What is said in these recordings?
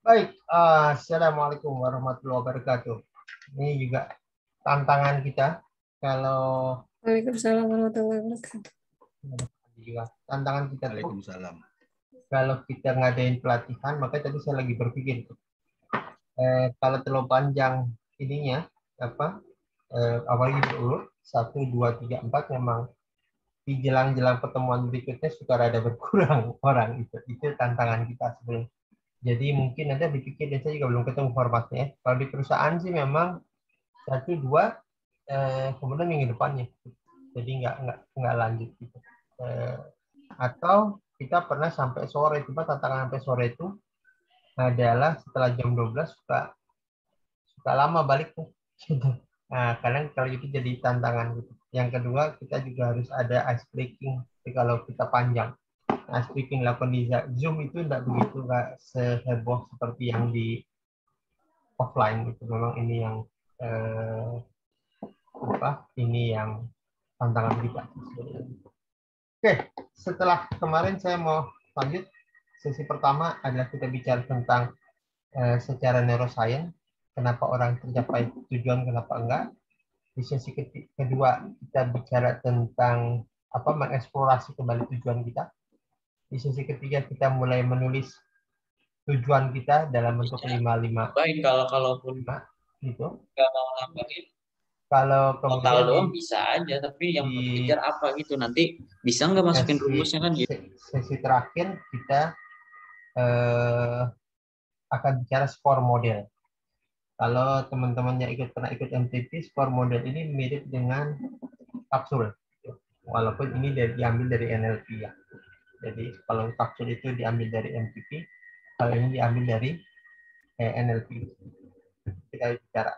Baik, Assalamualaikum warahmatullahi wabarakatuh. Ini juga tantangan kita. Kalau Waalaikumsalam warahmatullahi wabarakatuh. juga tantangan kita tuh, Waalaikumsalam. kalau kita ngadain pelatihan, maka tadi saya lagi berpikir, kalau terlalu panjang ininya, apa, awalnya berurut, 1, 2, 3, 4, memang di jelang-jelang pertemuan berikutnya suka rada berkurang orang itu tantangan kita sebenarnya. Jadi mungkin ada dipikir, dan saya juga belum ketemu formatnya. Kalau di perusahaan sih memang 1, 2, kemudian minggu depannya. Jadi nggak lanjut gitu. Atau kita pernah sampai sore, cuma tantangan sampai sore itu adalah setelah jam 12 suka lama balik tuh. Nah, kadang kalau itu jadi tantangan gitu. Yang kedua, kita juga harus ada ice breaking. Jadi kalau kita panjang, ice breaking lakukan di Zoom itu nggak begitu, nggak seheboh seperti yang di offline gitu. Memang ini yang eh, ini yang tantangan kita. Oke, setelah kemarin saya mau lanjut. Sesi pertama adalah kita bicara tentang secara neuroscience, kenapa orang tercapai tujuan, kenapa enggak. Di sesi kedua kita bicara tentang apa, mengeksplorasi kembali tujuan kita. Di sesi ketiga kita mulai menulis tujuan kita dalam bentuk 5-5 Baik, kalaupun gitu. nggak mau nambahin Kalau total kemudian doang bisa aja, tapi yang mau dikejar apa gitu, nanti bisa nggak masukin rumusnya kan gitu. Sesi terakhir kita akan bicara skor model. Kalau teman-temannya pernah ikut MTP, skor model ini mirip dengan kapsul, walaupun ini diambil dari NLP ya. Jadi kalau kapsul itu diambil dari MTP, kalau ini diambil dari NLP. Kita bicara.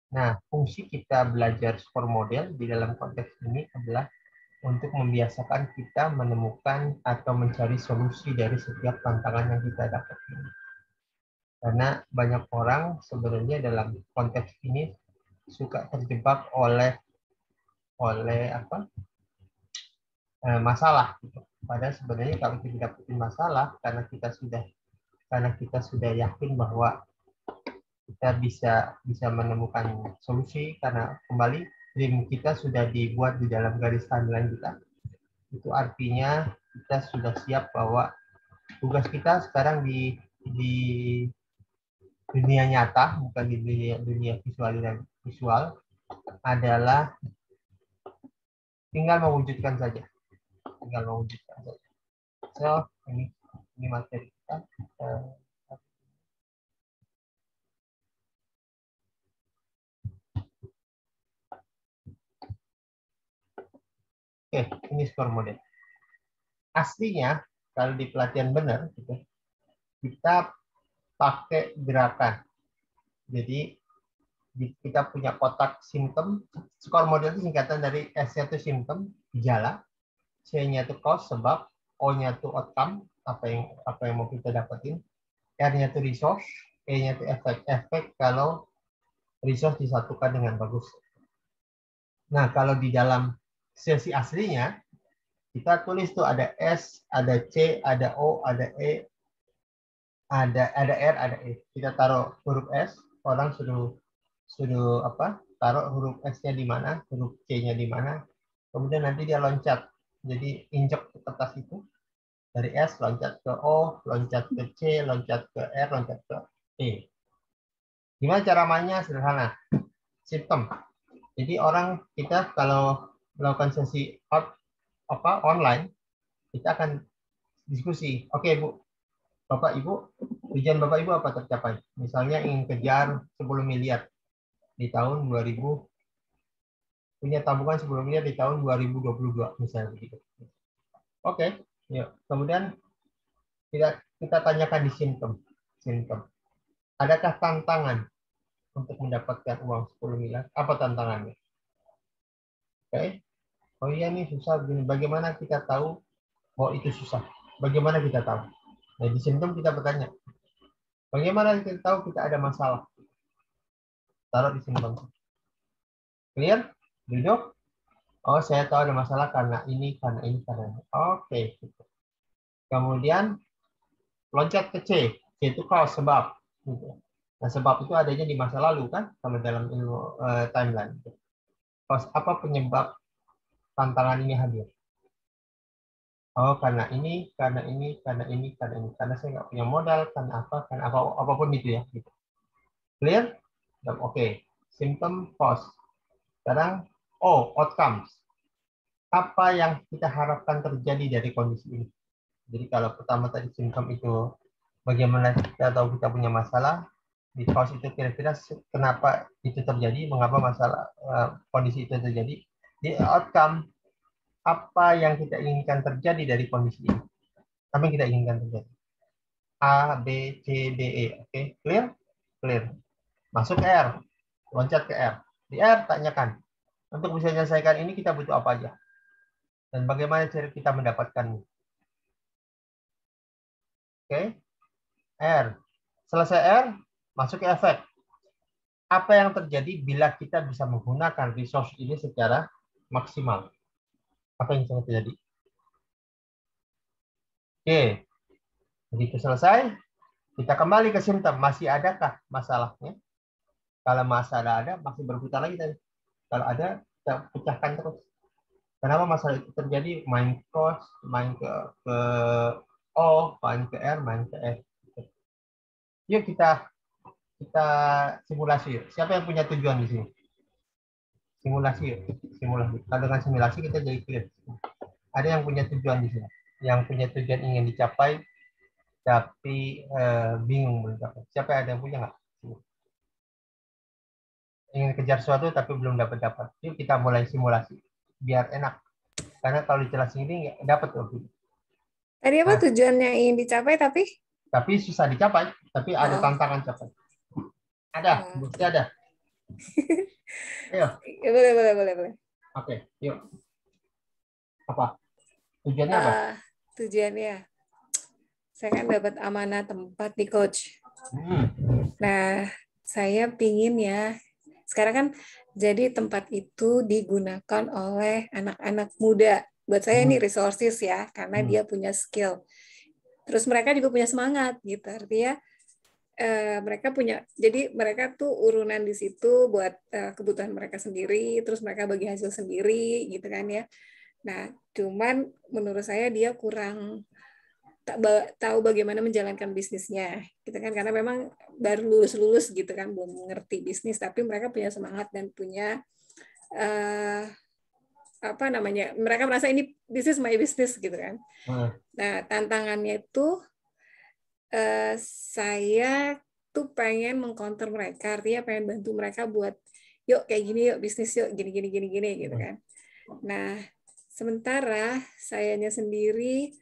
Nah, fungsi kita belajar skor model di dalam konteks ini adalah untuk membiasakan kita menemukan atau mencari solusi dari setiap tantangan yang kita dapatkan. Karena banyak orang sebenarnya dalam konteks ini suka terjebak oleh masalah gitu. Padahal sebenarnya kalau kita dapetin masalah, karena kita sudah yakin bahwa kita bisa menemukan solusi, karena kembali dream kita sudah dibuat di dalam garis timeline kita. Itu artinya kita sudah siap bahwa tugas kita sekarang di dunia nyata, bukan di dunia visual, adalah tinggal mewujudkan saja. So, ini materi kita. Oke, ini skor model. Aslinya, kalau di pelatihan benar, gitu, kita pakai gerakan. Jadi, kita punya kotak simptom. Skor model itu singkatan dari S-nya itu simptom, gejala, C-nya itu cause, sebab, O-nya itu outcome, apa yang mau kita dapetin, R-nya itu resource, E-nya itu efek kalau resource disatukan dengan bagus. Nah, kalau di dalam sesi aslinya, kita tulis tuh ada S, ada C, ada O, ada E, ada R, ada E. Kita taruh huruf S, orang suruh taruh huruf S-nya di mana, huruf C-nya di mana. Kemudian nanti dia loncat. Jadi injek ke kertas itu. Dari S loncat ke O, loncat ke C, loncat ke R, loncat ke E. Gimana cara mainnya? Sederhana. Simptom. Jadi kita kalau melakukan sesi online, kita akan diskusi. Oke, Bu. Bapak Ibu, tujuan Bapak Ibu apa tercapai? Misalnya ingin kejar 10 miliar di tahun 2000, punya tabungan 10 miliar di tahun 2022 misalnya begitu. Oke, yuk. Kemudian kita tanyakan di simptom. Adakah tantangan untuk mendapatkan uang 10 miliar? Apa tantangannya? Oke. Oh iya nih susah begini. Bagaimana kita tahu bahwa itu susah? Bagaimana kita tahu? Nah, di simptom kita bertanya, bagaimana kita tahu kita ada masalah? Taruh di simptom. Clear? Duduk. Oh, saya tahu ada masalah karena ini, karena ini. Oke. Kemudian loncat ke C. yaitu cause, sebab. Gitu. Nah, sebab itu adanya di masa lalu kan, kalau dalam ilmu timeline. Cause, apa penyebab tantangan ini hadir? Oh, karena ini, karena ini, karena ini, karena ini. Karena saya nggak punya modal, karena apa, apapun itu ya. Gitu. Clear? Oke. Symptom, cause. Sekarang, outcomes. Apa yang kita harapkan terjadi dari kondisi ini? Jadi kalau pertama tadi symptom itu bagaimana kita tahu kita punya masalah, di cause itu kira-kira kenapa itu terjadi, mengapa masalah kondisi itu terjadi. Di outcome, apa yang kita inginkan terjadi dari kondisi ini? Apa yang kita inginkan terjadi? A, B, C, D, E. Oke, clear? Clear. Masuk ke R. Loncat ke R. Di R, tanyakan. Untuk bisa menyelesaikan ini, kita butuh apa aja? Dan bagaimana cara kita mendapatkannya? Oke. R. Selesai R, masuk ke efek. Apa yang terjadi bila kita bisa menggunakan resource ini secara maksimal? Apa yang bisa terjadi? Oke. Begitu selesai, kita kembali ke simptom. Masih adakah masalahnya? Kalau masalah ada, masih berputar lagi tadi. Kalau ada, kita pecahkan terus. Kenapa masalah itu terjadi? Main cross, main ke O, main ke R, main ke F. Yuk kita simulasi. Siapa yang punya tujuan di sini? Simulasi. Simulasi. Kalau dengan simulasi kita jadi clear. Ada yang punya tujuan di sini. Yang punya tujuan ingin dicapai, tapi bingung mencapai. Siapa ada yang punya nggak? Ingin kejar sesuatu tapi belum dapat. Yuk kita mulai simulasi. Biar enak. Karena kalau dijelasin ini nggak dapat tuh. Tadi apa tujuan yang ingin dicapai tapi susah dicapai. Tapi ada tantangan capai. Ada, bukti ada. Ayo. Boleh. Oke, yuk. Apa? Tujuannya apa? Tujuannya, saya kan dapat amanah tempat di coach. Nah, saya pingin ya, sekarang kan jadi tempat itu digunakan oleh anak-anak muda. Buat saya ini resources ya, karena dia punya skill. Terus mereka juga punya semangat gitu, artinya mereka punya, jadi mereka tuh urunan di situ buat kebutuhan mereka sendiri, terus mereka bagi hasil sendiri gitu kan ya. Nah, cuman menurut saya dia kurang tahu bagaimana menjalankan bisnisnya gitu kan, karena memang baru lulus gitu kan, belum mengerti bisnis, tapi mereka punya semangat dan punya mereka merasa ini this is my business gitu kan. Nah, tantangannya itu saya tuh pengen mengcounter mereka, artinya pengen bantu mereka buat yuk kayak gini, yuk bisnis yuk gini gitu kan. Nah, sementara sayanya sendiri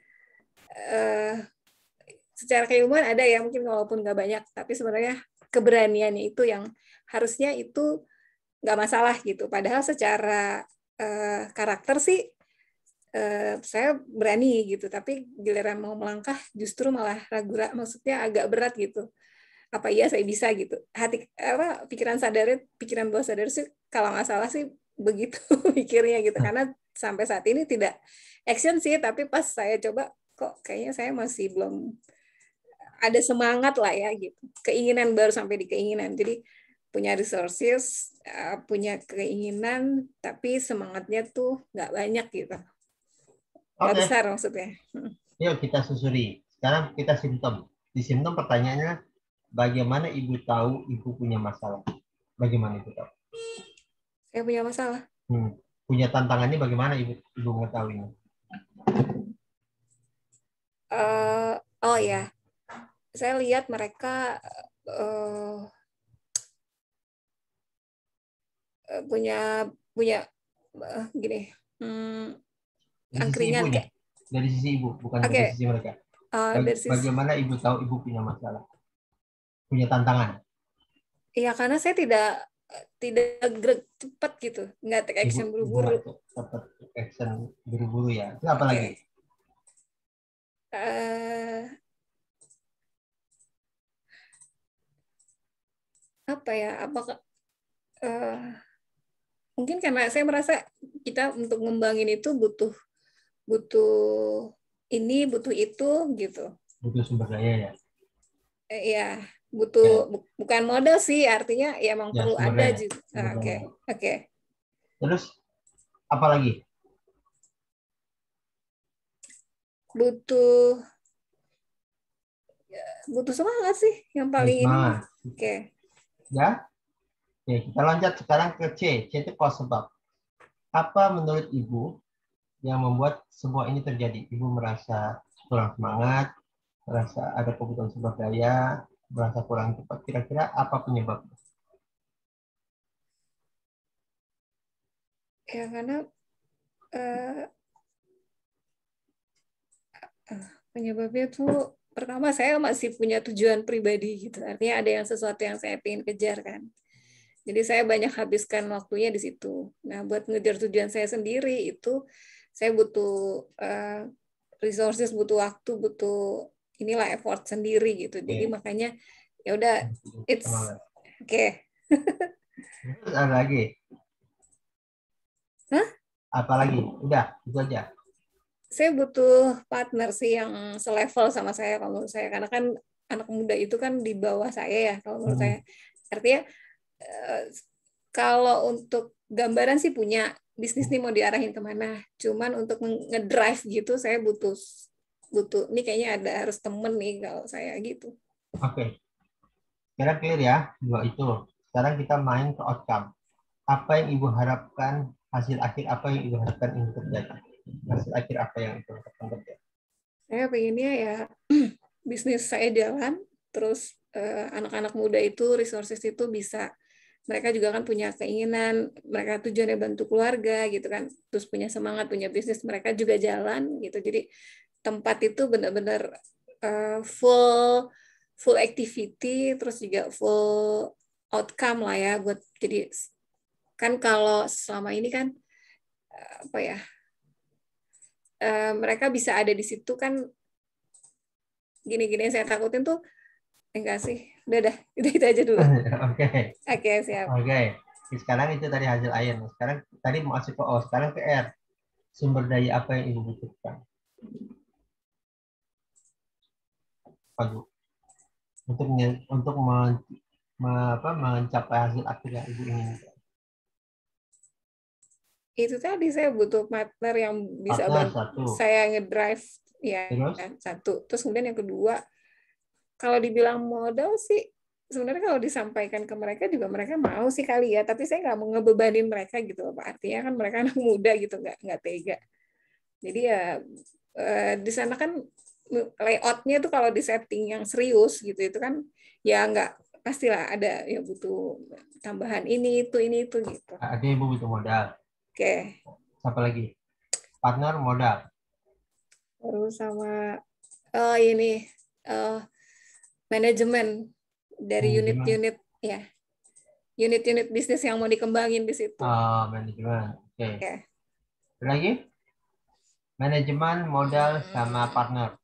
secara keilmuan ada ya, mungkin walaupun nggak banyak, tapi sebenarnya keberaniannya itu yang harusnya itu nggak masalah gitu. Padahal secara karakter sih saya berani gitu, tapi giliran mau melangkah justru malah ragu-ragu, maksudnya agak berat gitu. Apa iya saya bisa gitu? Pikiran bawah sadar sih kalau nggak salah sih begitu pikirnya gitu, karena sampai saat ini tidak action sih, tapi pas saya coba kok kayaknya saya masih belum ada semangat lah ya gitu. Keinginan baru sampai di keinginan. Jadi punya resources, punya keinginan, tapi semangatnya tuh nggak banyak gitu. Nggak besar maksudnya. Yuk kita susuri. Sekarang kita simptom. Di simptom pertanyaannya, bagaimana ibu tahu ibu punya masalah? Bagaimana ibu tahu? Saya punya masalah. Punya tantangannya bagaimana ibu mengetahuinya? Oh ya, saya lihat mereka punya gini, angkringan kayak. Dari sisi ibu, bukan dari sisi mereka. Bagaimana ibu tahu ibu punya masalah? Punya tantangan? Iya, karena saya tidak gerak cepat gitu, nggak take action buru-buru. Cepat action buru-buru ya. Itu apa lagi? Apa ya? Apakah mungkin karena saya merasa kita untuk ngembangin itu butuh ini, butuh itu gitu. Butuh sumber daya ya. ya butuh bukan modal sih, artinya ya emang Ya, perlu sumber ada daya. juga. Sumber Oke, daya. oke. Terus apa lagi? Butuh semangat sih yang paling ini. Semangat. Oke. Ya. Oke, kita loncat sekarang ke C. C itu cause sebab. Apa menurut Ibu yang membuat semua ini terjadi? Ibu merasa kurang semangat, merasa ada kebutuhan sumber daya, merasa kurang cepat. Kira-kira apa penyebabnya? Ya karena eh, penyebabnya tuh pertama saya masih punya tujuan pribadi gitu. Artinya ada yang sesuatu yang saya ingin kejar kan. Jadi saya banyak habiskan waktunya di situ. Nah, buat ngejar tujuan saya sendiri itu saya butuh resources, butuh waktu, butuh inilah effort sendiri gitu. Jadi makanya ya udah it's Semangat. oke. Terus ada lagi? Hah? Apa lagi? Udah, itu aja. Saya butuh partner sih yang selevel sama saya kalau menurut saya, karena kan anak muda itu kan di bawah saya ya kalau menurut saya. Artinya kalau untuk gambaran sih punya bisnis nih mau diarahin kemana, cuman untuk ngedrive gitu saya butuh ini kayaknya ada harus temen nih kalau saya gitu. Oke. Kira clear ya, dua itu. Sekarang kita main ke outcome. Apa yang Ibu harapkan, hasil akhir apa yang Ibu harapkan ini terjadi? Hasil akhir apa yang Ibu harapkan terjadi? Saya pengennya ya bisnis saya jalan, terus anak-anak muda itu, resources itu bisa, mereka juga kan punya keinginan, mereka tujuannya bantu keluarga gitu kan, terus punya semangat, punya bisnis, mereka juga jalan gitu. Jadi tempat itu benar-benar full activity, terus juga full outcome lah ya buat, jadi kan kalau selama ini kan apa ya, mereka bisa ada di situ kan gini-gini yang saya takutin tuh enggak sih. Udah, itu aja dulu. Oke. Oke, siap. Oke. Sekarang itu tadi hasil air. Sekarang tadi masuk ke O, sekarang ke R. Sumber daya apa yang Ibu butuhkan? Pak, untuk mencapai hasil akhir yang Ibu inginkan. Itu tadi saya butuh partner yang bisa Partner bantu satu. saya ngedrive ya, Terus? satu. Terus kemudian yang kedua, kalau dibilang modal sih sebenarnya kalau disampaikan ke mereka juga mereka mau sih kali ya, tapi saya nggak mau ngebebanin mereka gitu loh, Pak. Artinya kan mereka anak muda gitu, nggak tega. Jadi ya di sana kan layoutnya tuh kalau di setting yang serius gitu itu kan ya nggak, pastilah ada ya butuh tambahan ini itu gitu. Ada Ibu butuh modal. Oke. Siapa lagi? Partner modal. Terus sama ini manajemen dari unit-unit ya, unit-unit bisnis yang mau dikembangin di situ. Manajemen. Oke. Oke. Ada lagi? Manajemen, modal, sama partner.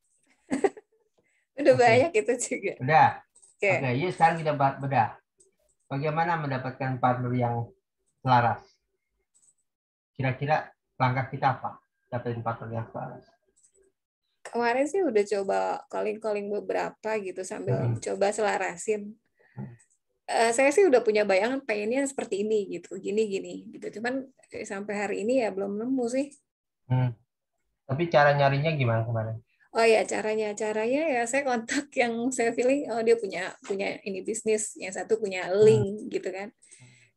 Udah Oke. banyak itu juga. Udah. Oke. Oke, yuk sekarang kita bedah. Bagaimana mendapatkan partner yang selaras? Kira-kira langkah kita apa? Dapetin partner yang selaras. Kemarin sih udah coba calling-calling beberapa gitu sambil coba selarasin. Saya sih udah punya bayangan pengennya seperti ini gitu, gini gitu. Cuman sampai hari ini ya belum nemu sih. Tapi cara nyarinya gimana kemarin? Oh ya, caranya ya saya kontak yang saya feeling dia punya ini bisnis, yang satu punya link gitu kan.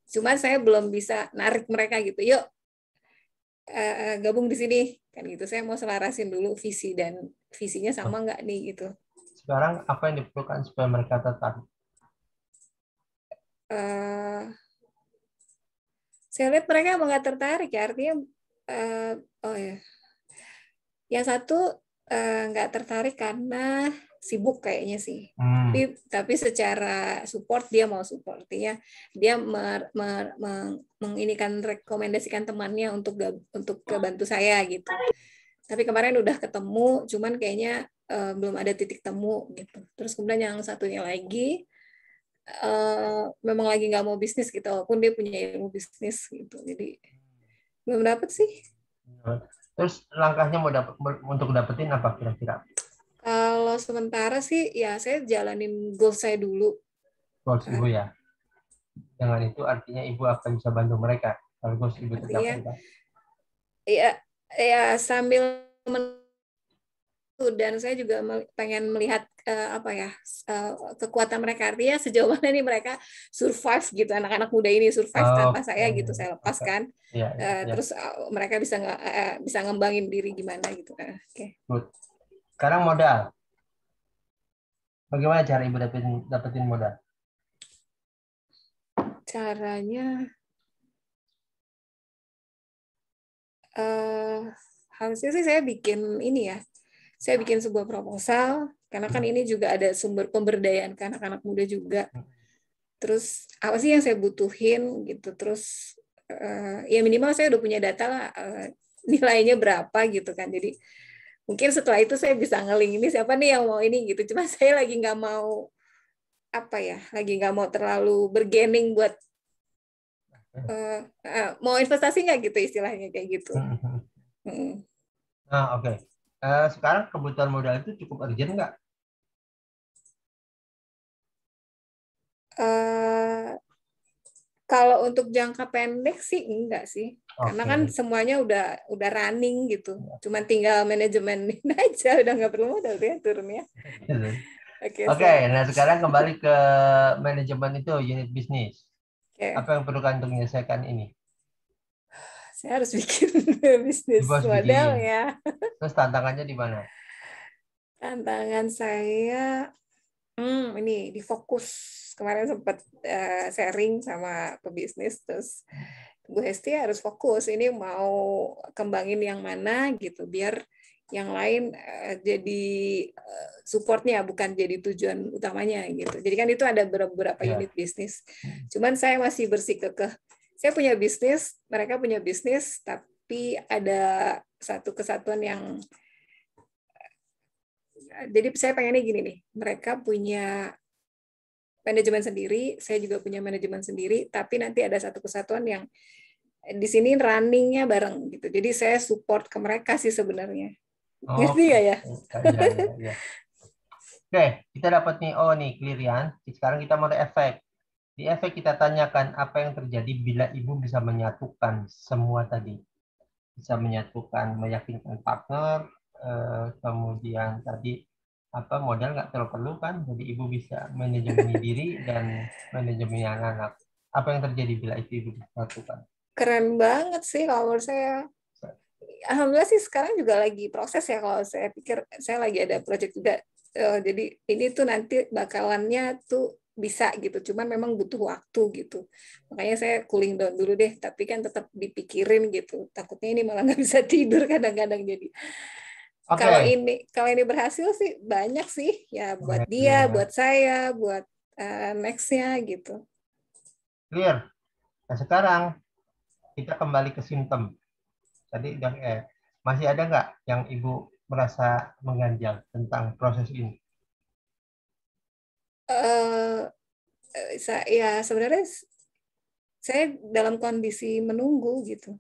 Cuma saya belum bisa narik mereka gitu. Yuk gabung di sini kan gitu. Saya mau selarasin dulu visi dan visinya sama nggak nih gitu. Sekarang apa yang diperlukan supaya mereka tertarik? Saya lihat mereka emang nggak tertarik ya, artinya oh ya, yang satu nggak tertarik karena sibuk kayaknya sih. Tapi secara support dia mau support, artinya dia menginikan rekomendasikan temannya untuk bantu saya gitu. Tapi kemarin udah ketemu, cuman kayaknya belum ada titik temu gitu. Terus kemudian yang satunya lagi memang lagi nggak mau bisnis gitu, walaupun dia punya ilmu bisnis gitu. Jadi belum dapet sih. Terus langkahnya untuk dapetin apa kira-kira? Kalau sementara sih ya saya jalanin goal saya dulu. Goals Ibu ya. Dengan itu artinya Ibu akan bisa bantu mereka kalau goals Ibu tercapai. Artinya ya ya sambil dan saya juga pengen melihat apa ya kekuatan mereka, artinya sejauh mana nih mereka survive gitu, anak-anak muda ini survive tanpa saya gitu, saya lepaskan terus mereka bisa ngembangin diri gimana gitu. Oke. Sekarang modal. Bagaimana cara Ibu dapetin modal? Caranya harusnya sih saya bikin ini ya. Saya bikin sebuah proposal karena kan ini juga ada sumber pemberdayaan ke anak-anak muda juga. Terus apa sih yang saya butuhin gitu. Terus ya minimal saya udah punya data lah nilainya berapa gitu kan. Jadi mungkin setelah itu saya bisa ngeling ini siapa nih yang mau ini gitu. Cuma saya lagi nggak mau apa ya, lagi nggak mau terlalu bergening buat mau investasi nggak gitu istilahnya kayak gitu. Nah, oke. Sekarang kebutuhan modal itu cukup urgent nggak? Kalau untuk jangka pendek sih enggak sih, karena kan semuanya udah running gitu, cuman tinggal manajemenin aja, udah nggak perlu modal ya turunnya. Oke, nah sekarang kembali ke manajemen itu unit bisnis. Apa yang perlu untuk menyelesaikan ini? Saya harus bikin bisnis model ya. Terus tantangannya di mana? Tantangan saya ini di fokus. Kemarin sempat sharing sama pebisnis, terus Bu Hesti harus fokus. Ini mau kembangin yang mana gitu, biar yang lain jadi supportnya, bukan jadi tujuan utamanya gitu. Jadi kan itu ada beberapa unit bisnis. Cuman saya masih bersikukuh. Saya punya bisnis, mereka punya bisnis, tapi ada satu kesatuan yang jadi saya pengennya gini nih, mereka punya manajemen sendiri, saya juga punya manajemen sendiri, tapi nanti ada satu kesatuan yang di sini runningnya bareng gitu. Jadi saya support ke mereka sih sebenarnya. Ngerti nggak ya? Ya. Oke, kita dapat nih, clear ya. Sekarang kita mau efek. Di efek kita tanyakan apa yang terjadi bila Ibu bisa menyatukan semua tadi. Bisa menyatukan, meyakinkan partner, kemudian tadi modal nggak terlalu perlu kan, jadi Ibu bisa manajemen diri dan manajemen anak-anak. Apa yang terjadi bila itu Ibu lakukan? Keren banget sih kalau menurut saya. Alhamdulillah sih sekarang juga lagi proses ya, kalau saya pikir saya lagi ada project juga. Jadi ini tuh nanti bakalannya tuh bisa gitu, cuman memang butuh waktu gitu. Makanya saya cooling down dulu deh, tapi kan tetap dipikirin gitu. Takutnya ini malah nggak bisa tidur kadang-kadang jadi. Kalau ini berhasil sih banyak sih ya, buat dia, buat saya, buat nextnya gitu. Clear. Nah sekarang kita kembali ke simptom. Tadi masih ada nggak yang Ibu merasa mengganjal tentang proses ini? Ya sebenarnya saya dalam kondisi menunggu gitu.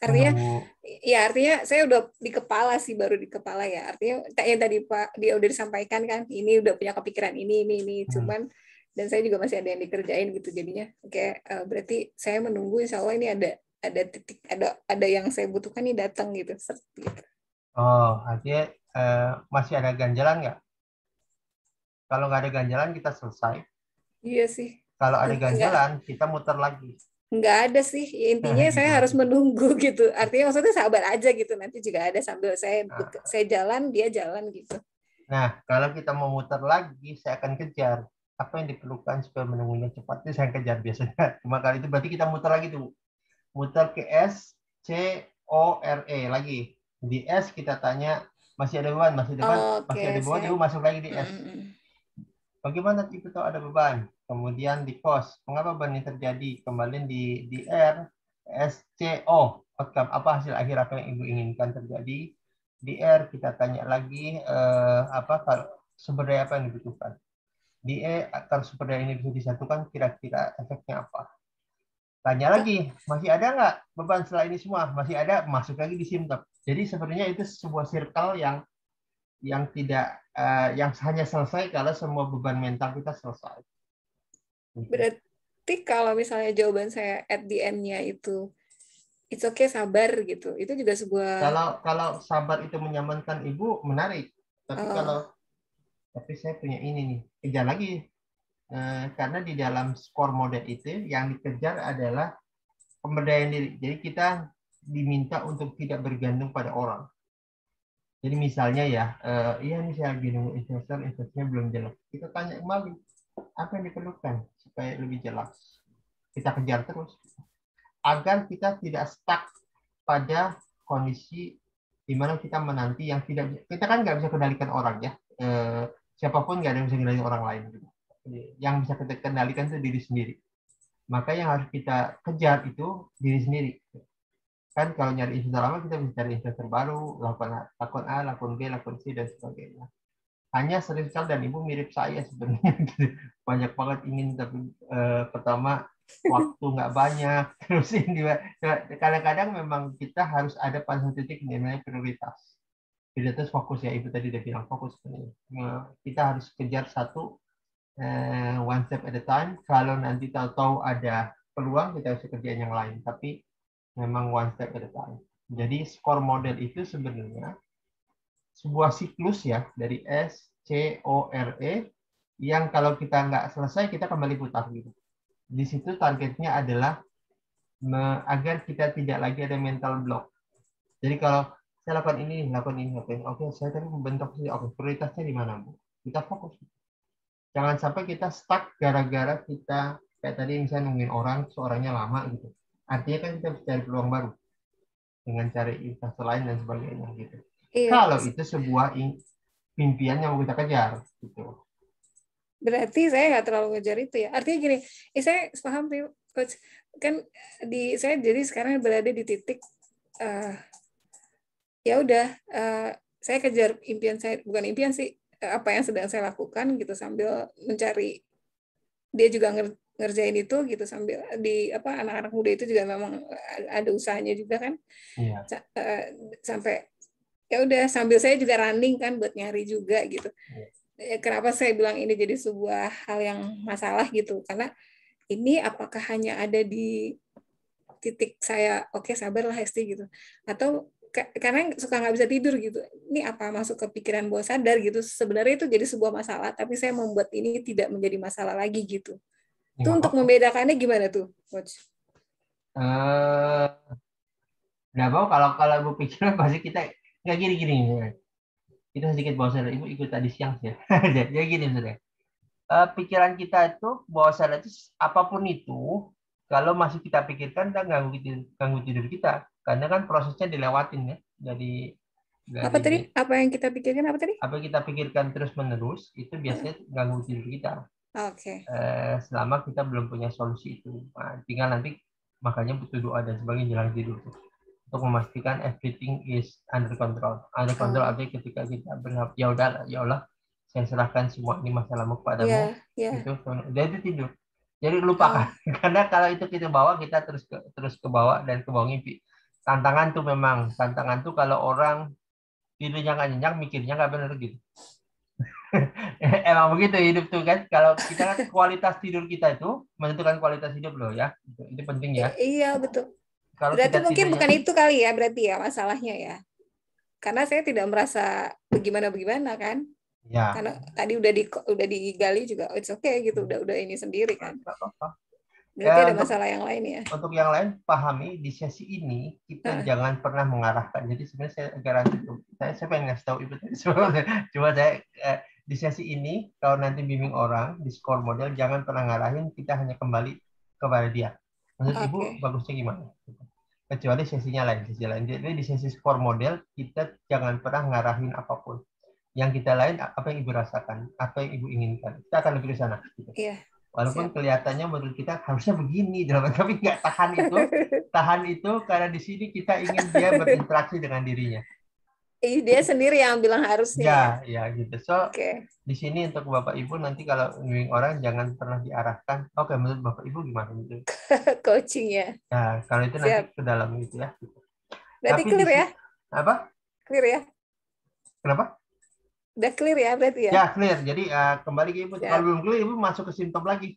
Artinya saya udah di kepala sih, baru di kepala ya. Artinya yang tadi Pak dia udah disampaikan kan, ini udah punya kepikiran ini. Cuman dan saya juga masih ada yang dikerjain gitu jadinya. Oke, berarti saya menunggu, insya Allah ini ada titik, ada yang saya butuhkan nih datang gitu. Artinya masih ada ganjalan nggak? Kalau nggak ada ganjalan kita selesai. Iya sih. Kalau ada ganjalan kita muter lagi. Nggak ada sih, intinya saya harus menunggu gitu. Artinya maksudnya sabar aja gitu, nanti juga ada sambil saya jalan, dia jalan gitu. Nah, kalau kita mau muter lagi, saya akan kejar apa yang diperlukan supaya menunggunya cepat. Itu saya kejar biasanya. Cuma kali itu berarti kita muter lagi tuh. Muter ke S, C, O, R, E lagi. Di S kita tanya, masih ada beban, masih ada beban, Ibu masuk lagi di S. Bagaimana Ibu tahu ada beban? Kemudian di cost, mengapa beban ini terjadi? Kembali di R, S, C, O, outcome, apa hasil akhir apa yang Ibu inginkan terjadi? Di R kita tanya lagi sumber daya apa yang dibutuhkan. Di E, kalau sumber daya ini bisa disatukan, kira-kira efeknya apa? Tanya lagi, masih ada nggak beban setelah ini semua? Masih ada, masuk lagi di simptom. Jadi sebenarnya itu sebuah circle yang yang tidak yang hanya selesai kalau semua beban mental kita selesai. Berarti kalau misalnya jawaban saya at the end-nya itu it's okay, sabar gitu, itu juga sebuah Kalau sabar itu menyamankan ibu, menarik. Tapi saya punya ini nih, kejar lagi. Karena di dalam skor model itu yang dikejar adalah pemberdayaan diri. Jadi kita diminta untuk tidak bergantung pada orang. Jadi misalnya ya, iya nih saya lagi nunggu investor, investornya belum jelas. Kita tanya kembali, apa yang diperlukan supaya lebih jelas. Kita kejar terus. Agar kita tidak stuck pada kondisi di mana kita menanti yang tidak, kita kan nggak bisa kendalikan orang ya. Siapapun nggak ada yang bisa kendalikan orang lain. Yang bisa kita kendalikan itu diri sendiri. Maka yang harus kita kejar itu diri sendiri. Kan kalau nyari investor lama kita bisa cari investor baru, lakukan A, lakukan B, lakukan C dan sebagainya. Hanya sering sekali dan ibu mirip saya sebenarnya, banyak banget ingin tapi pertama waktu nggak banyak, terus ini kadang-kadang memang kita harus ada pada satu titik namanya prioritas. Prioritas fokus ya, ibu tadi udah bilang fokus sebenarnya. Kita harus kejar satu one step at a time. Kalau nanti tahu-tahu ada peluang kita bisa kerjain yang lain, tapi memang one step at a time. Jadi skor model itu sebenarnya sebuah siklus ya dari S, C, O, R, E yang kalau kita nggak selesai kita kembali putar gitu. Di situ targetnya adalah agar kita tidak lagi ada mental block. Jadi kalau saya lakukan ini. Oke, saya tadi membentuk sih. Oke, prioritasnya di mana, Bu? Kita fokus. Jangan sampai kita stuck gara-gara kita kayak tadi misalnya nungguin orang, seorangnya lama gitu. Artinya kan kita bisa cari peluang baru dengan cari investor lain dan sebagainya gitu. iya. Kalau itu sebuah impian yang mau kita kejar gitu. Berarti saya nggak terlalu ngejar itu ya. Artinya gini, saya paham Coach. Kan saya jadi sekarang berada di titik ya udah, saya kejar impian saya, bukan impian sih, apa yang sedang saya lakukan gitu sambil mencari, dia juga ngerjain itu gitu sambil anak-anak muda itu juga memang ada usahanya juga kan. Iya. Sampai ya udah sambil saya juga running kan buat nyari juga gitu. Kenapa saya bilang ini jadi sebuah hal yang masalah gitu, karena ini apakah hanya ada di titik saya oke, sabarlah Hesti gitu, atau karena suka nggak bisa tidur gitu, ini apa masuk ke pikiran bawah sadar gitu, sebenarnya itu jadi sebuah masalah tapi saya membuat ini tidak menjadi masalah lagi gitu. Itu untuk membedakannya gimana tuh, Coach? Nggak mau kalau gue pikir pasti kita nggak gini. Kita sedikit bawah sadar, ibu ikut tadi siang sih. Jadi gini sudah. Pikiran kita itu bawah sadar itu apapun itu, kalau masih kita pikirkan dan ganggu tidur kita, karena kan prosesnya dilewatin ya. Jadi apa tadi? Apa yang kita pikirkan apa tadi? Apa yang kita pikirkan terus menerus itu biasanya ganggu tidur kita. Oke. Selama kita belum punya solusi itu, tinggal nanti makanya butuh doa dan sebagainya jelang tidur untuk memastikan everything is under control. Under control artinya ketika kita berharap ya Allah, saya serahkan semua ini masalahmu kepadamu. Itu jadi tidur. Jadi lupakan. Karena kalau itu kita bawa, kita terus ke bawah dan ke bawah mimpi. Tantangan tuh kalau orang tidurnya nggak nyenyak, mikirnya nggak benar gitu. Emang begitu hidup tuh kan. Kalau kita kan kualitas tidur kita itu menentukan kualitas hidup loh ya. Itu penting ya. Iya betul. Kalau berarti mungkin bukan itu kali ya, berarti ya masalahnya ya. Karena saya tidak merasa bagaimana kan. Ya. Karena tadi udah digali juga, it's okay gitu, udah ini sendiri kan. Berarti ada masalah yang lain ya. Untuk yang lain pahami di sesi ini kita jangan pernah mengarahkan. Jadi sebenarnya saya garansi saya pengen ngasih tahu ibu tadi. Cuma saya di sesi ini kalau nanti bimbing orang di skor model jangan pernah ngarahin, kita hanya kembali kepada dia. Menurut ibu bagusnya gimana? Kecuali sesinya lain, sesi lain. Jadi di sesi skor model kita jangan pernah ngarahin apapun. Yang kita lain apa yang ibu rasakan, apa yang ibu inginkan. Kita akan lebih ke sana. Gitu. Iya. Walaupun kelihatannya menurut kita harusnya begini, tapi nggak tahan itu karena di sini kita ingin dia berinteraksi dengan dirinya. Dia sendiri yang bilang harusnya. Ya gitu. So di sini untuk bapak ibu nanti kalau bimbing orang jangan pernah diarahkan. Oke, menurut bapak ibu gimana gitu? Coaching ya. Ya kalau itu nanti ke dalam gitu ya. Berarti clear ya? Apa? Clear ya? Kenapa? Udah clear ya berarti ya? Ya, clear. Jadi kembali ke ibu. Kalau Siap. belum clear, ibu masuk ke simptom lagi.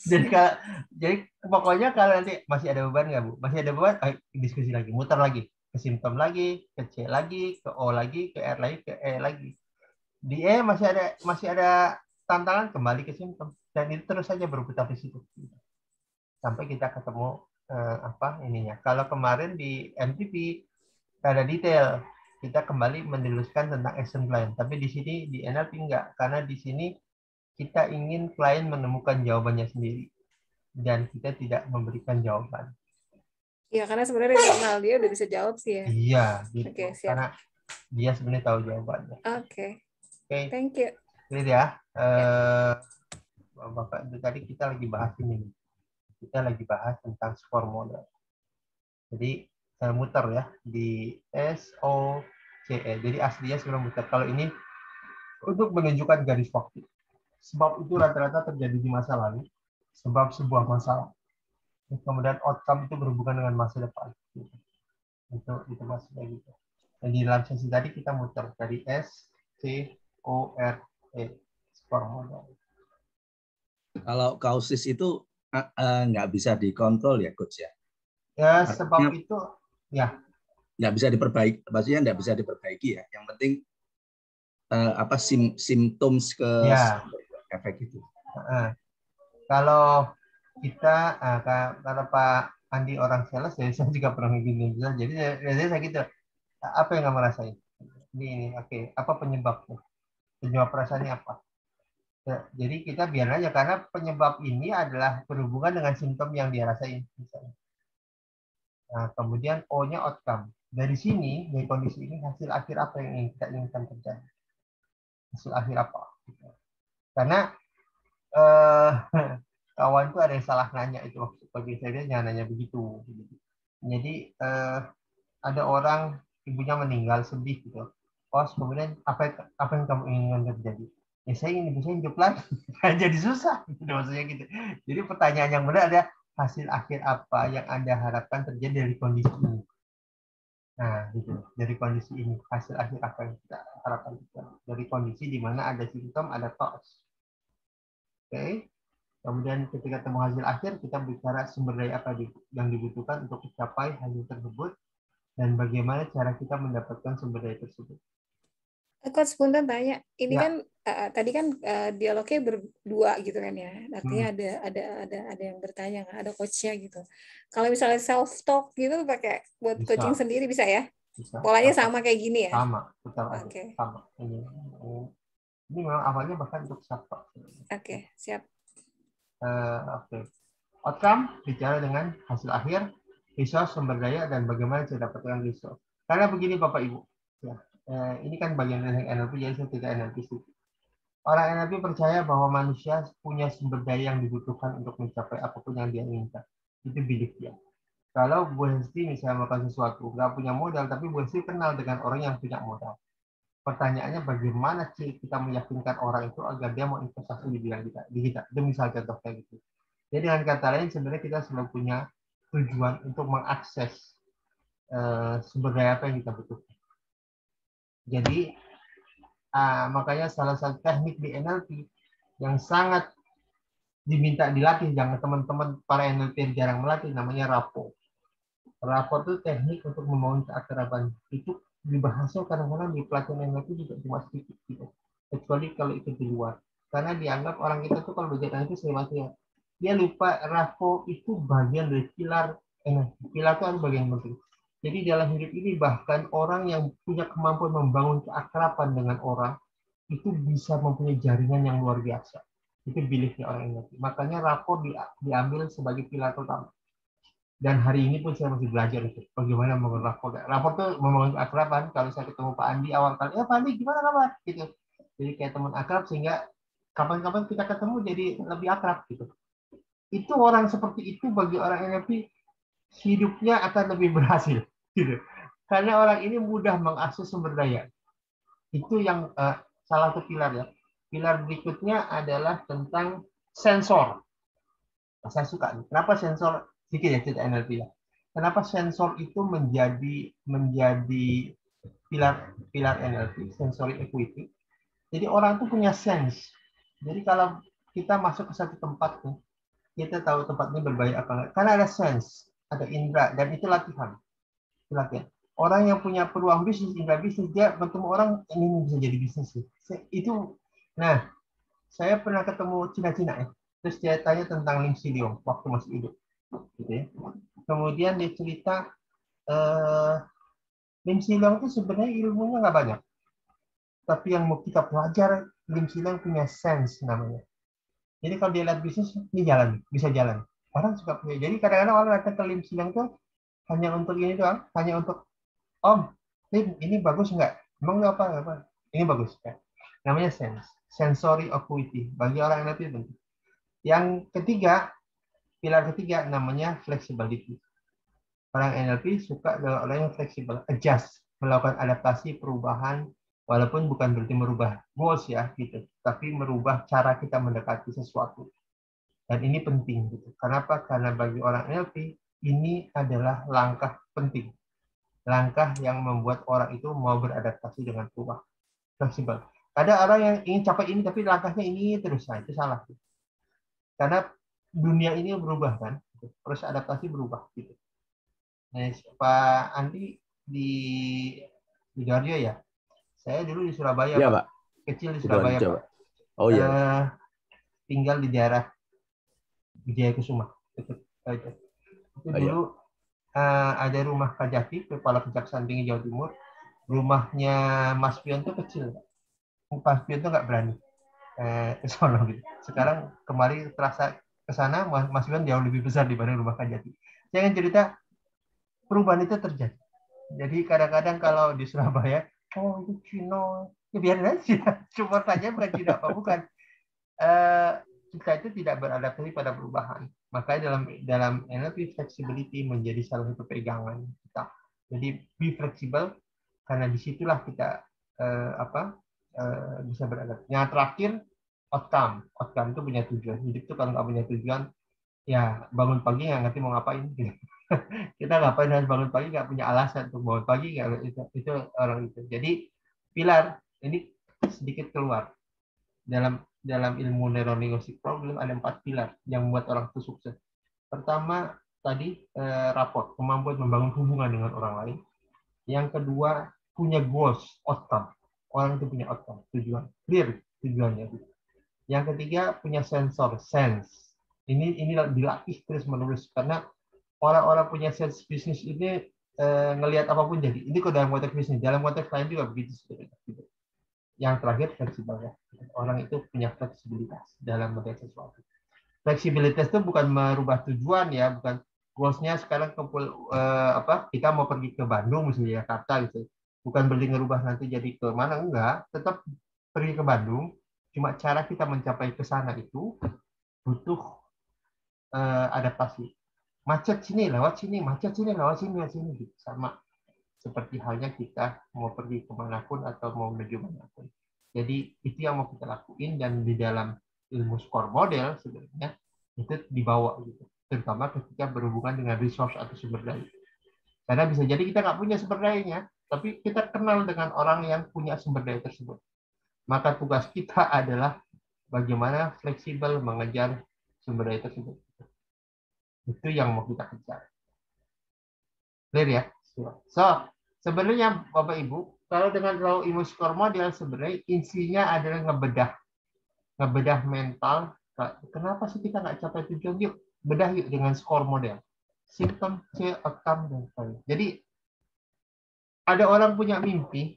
Jadi kalau jadi pokoknya kalau nanti masih ada beban nggak Bu? Masih ada beban, ayo diskusi lagi, muter lagi ke simptom lagi, ke C lagi, ke O lagi, ke R lagi, ke E lagi. Di E masih ada tantangan, kembali ke simptom, dan itu terus saja berputar di situ sampai kita ketemu apa ininya. Kalau kemarin di MTP ada detail, kita kembali menjelaskan tentang action plan. Tapi di sini di NLP enggak, karena di sini kita ingin klien menemukan jawabannya sendiri dan kita tidak memberikan jawaban. Ya, karena sebenarnya internal dia udah bisa jawab sih ya. Iya, gitu. Oke, siap. Karena dia sebenarnya tahu jawabannya. Oke. Oke, Thank you. clear ya. Bapak itu tadi kita lagi bahas ini. Kita lagi bahas tentang score model. Jadi saya muter ya di SOCE. Jadi aslinya sebenarnya muter. Kalau ini untuk menunjukkan garis waktu. Sebab itu rata-rata terjadi di masa lalu. Sebab sebuah masalah. Kemudian outcome itu berhubungan dengan masa depan. Itu maksudnya gitu. Dan di dalam sesi tadi kita muter dari S, C, O, R, E. Score model. Kalau kausis itu nggak bisa dikontrol ya, Coach ya? Ya, sebab itu ya nggak bisa diperbaiki, maksudnya nggak bisa diperbaiki ya. Yang penting apa simptoms ke ya. efek itu. Kalau kita kalau Pak Andi orang sales, ya saya juga pernah begini. Jadi saya gitu, apa yang kamu rasain? Ini oke. Apa penyebabnya? Penyebab perasaannya apa? Ya, jadi kita biar aja, karena penyebab ini adalah berhubungan dengan simptom yang dia rasain. Misalnya. Nah, kemudian O-nya outcome. Dari sini, dari kondisi ini, hasil akhir apa yang ingin kita inginkan terjadi? Hasil akhir apa? Karena kawan itu ada yang salah nanya itu. Bagi saya jangan nanya begitu. Jadi ada orang ibunya meninggal, sedih gitu. Oh, kemudian apa yang kamu inginkan terjadi? Ya saya ingin ibu saya hidup lagi. Jadi susah gitu maksudnya gitu. Jadi pertanyaan yang benar ada, hasil akhir apa yang Anda harapkan terjadi dari kondisi ini. Nah, gitu. Dari kondisi ini, hasil akhir apa yang kita harapkan terjadi. Dari kondisi di mana ada simptom, ada cause. Oke. Kemudian ketika temu hasil akhir, kita bicara sumber daya apa yang dibutuhkan untuk mencapai hasil tersebut dan bagaimana cara kita mendapatkan sumber daya tersebut. Coach punten tanya, ini Ya. kan tadi kan dialognya berdua gitu kan ya, artinya ada yang bertanya, ada coachnya gitu. Kalau misalnya self talk gitu pakai buat Bisa. coaching sendiri bisa ya? Bisa. Polanya sama kayak gini ya? Sama, tetap ada. Oke. Sama. Ini memang awalnya bahkan untuk siapa? Oke, siap. Oke. Outcome bicara dengan hasil akhir, resource, sumber daya, dan bagaimana cara dapatkan resource. Karena begini Bapak Ibu, ya, ini kan bagian dari NLP, jadi saya tidak NLP sih. Orang NLP percaya bahwa manusia punya sumber daya yang dibutuhkan untuk mencapai apapun yang dia inginkan. Itu belief dia. Kalau Bu Hesti misalnya melakukan sesuatu, nggak punya modal, tapi Bu Hesti kenal dengan orang yang punya modal. Pertanyaannya bagaimana sih kita meyakinkan orang itu agar dia mau investasi di bidang kita. Itu misal contoh kayak gitu. Jadi dengan kata lain sebenarnya kita selalu punya tujuan untuk mengakses sumber daya apa yang kita butuhkan. Jadi makanya salah satu teknik di NLP yang sangat diminta dilatih, jangan teman-teman para NLP yang jarang melatih, namanya rapport. Rapport itu teknik untuk membangun keakraban. Itu dibahasnya kadang-kadang di pelatihan NLP juga cuma sedikit gitu. Kecuali kalau itu di luar. Karena dianggap orang kita tuh kalau belajar NLP selewatnya. Dia lupa rapport itu bagian dari pilar NLP. Pilar itu adalah bagian penting. Jadi dalam hidup ini bahkan orang yang punya kemampuan membangun keakraban dengan orang itu bisa mempunyai jaringan yang luar biasa. Itu beliefnya orang NLP. Makanya rapport diambil sebagai pilar utama. Dan hari ini pun saya masih belajar itu bagaimana membangun rapport. Rapport itu membangun keakraban. Kalau saya ketemu Pak Andi awal kali, Pak Andi gimana kabar? Gitu. Jadi kayak teman akrab sehingga kapan-kapan kita ketemu jadi lebih akrab gitu. Itu orang seperti itu bagi orang NLP hidupnya akan lebih berhasil gitu. Karena orang ini mudah mengakses sumber daya. Itu yang salah satu pilar ya. Pilar berikutnya adalah tentang sensor. Saya suka. Kenapa sensor? Sedikit ya cerita NLP ya. Kenapa sensor itu menjadi pilar NLP, sensory equity? Jadi orang tuh punya sense. Jadi kalau kita masuk ke satu tempat tuh, kita tahu tempat ini berbahaya apa enggak. Karena ada sense, ada indera, dan itu latihan. Itu latihan. Orang yang punya peluang bisnis, indera bisnis, dia bertemu orang, ini bisa jadi bisnis. Itu, nah, saya pernah ketemu Cina-Cina ya. Terus dia tanya tentang Lim Si Leong waktu masih hidup. Gitu ya. Kemudian dia cerita, Lim Si Leong itu sebenarnya ilmunya nggak banyak. Tapi yang mau kita pelajari, Lim Si Leong punya sense namanya. Jadi kalau dia lihat bisnis, ini jalan, bisa jalan. Orang suka punya. Jadi kadang-kadang orang datang ke Lim Si Leong tuh hanya untuk ini doang, hanya untuk, Om, Lim, ini bagus nggak? Emang nggak apa? Ini bagus. Ya. Namanya sense. Sensory acuity. Bagi orang yang nanti penting. Yang ketiga, pilar ketiga namanya flexibility. Orang NLP suka dengan orang yang fleksibel, adjust, melakukan adaptasi, perubahan, walaupun bukan berarti merubah goals ya, gitu, tapi merubah cara kita mendekati sesuatu. Dan ini penting, gitu. Kenapa? Karena bagi orang NLP ini adalah langkah penting, langkah yang membuat orang itu mau beradaptasi dengan perubahan, fleksibel. Ada orang yang ingin capai ini, tapi langkahnya ini terus, nah itu salah. Gitu. Karena dunia ini berubah kan, terus adaptasi berubah, gitu. Nah, Pak Andi di Sidoarjo ya. Saya dulu di Surabaya, Iya, Pak. Pak. Kecil di Surabaya, Sidoarjo, Pak. Pak. Oh iya. Tinggal di daerah Wijaya Kusuma. Itu dulu ada rumah Kajati, Kepala Kejaksaan Tinggi Jawa Timur. Rumahnya Mas Pion itu kecil. Mas Pion itu nggak berani ke sana gitu. Sekarang kemarin terasa ke sana, Mas Pion jauh lebih besar dibanding rumah Kajati. Saya ingin cerita perubahan itu terjadi. Jadi kadang-kadang kalau di Surabaya, oh itu Cina, ya biarin aja. Cuma saja bukan Cina apa bukan. Kita itu tidak beradaptasi pada perubahan. Makanya dalam NLP flexibility menjadi salah satu pegangan kita. Jadi be flexible karena disitulah kita bisa beradaptasi. Yang terakhir outcome. Outcome itu punya tujuan. Hidup itu kalau nggak punya tujuan, ya bangun pagi nggak ngerti mau ngapain. Kita ngapain harus bangun pagi nggak punya alasan untuk bangun pagi, itu orang itu. Jadi pilar ini sedikit keluar dalam ilmu neurolinguistic problem ada 4 pilar yang membuat orang itu sukses. Pertama tadi rapport, kemampuan membangun hubungan dengan orang lain. Yang kedua punya goals, outcome. Orang itu punya outcome, tujuan, clear tujuannya. Yang ketiga punya sensor, sense. Ini dilatih terus menerus karena orang-orang punya sense bisnis ini ngelihat apapun jadi. Ini kok dalam konteks bisnis, dalam konteks lain juga begitu sebenarnya. Yang terakhir fleksibel ya. Orang itu punya fleksibilitas dalam melihat sesuatu. Fleksibilitas itu bukan merubah tujuan ya, bukan goalsnya sekarang kita mau pergi ke Bandung misalnya Jakarta gitu. Bukan berarti ngerubah nanti jadi ke mana, enggak, tetap pergi ke Bandung. Cuma cara kita mencapai ke sana itu butuh adaptasi. Macet sini lewat sini, macet sini lewat sini gitu. Sama seperti halnya kita mau pergi kemanapun atau mau menuju manapun. Jadi itu yang mau kita lakuin, dan di dalam ilmu skor model sebenarnya itu dibawa gitu, terutama ketika berhubungan dengan resource atau sumber daya. Karena bisa jadi kita nggak punya sumber dayanya, tapi kita kenal dengan orang yang punya sumber daya tersebut. Maka tugas kita adalah bagaimana fleksibel mengejar sumber daya tersebut. Itu yang mau kita kejar. Clear ya? So, sebenarnya Bapak Ibu, kalau dengan low immune score model sebenarnya insinya adalah ngebedah mental. Kenapa sih kita nggak capai tujuan? Yuk, bedah yuk dengan score model. Simptom, outcome, dan sebagainya. Jadi, ada orang punya mimpi,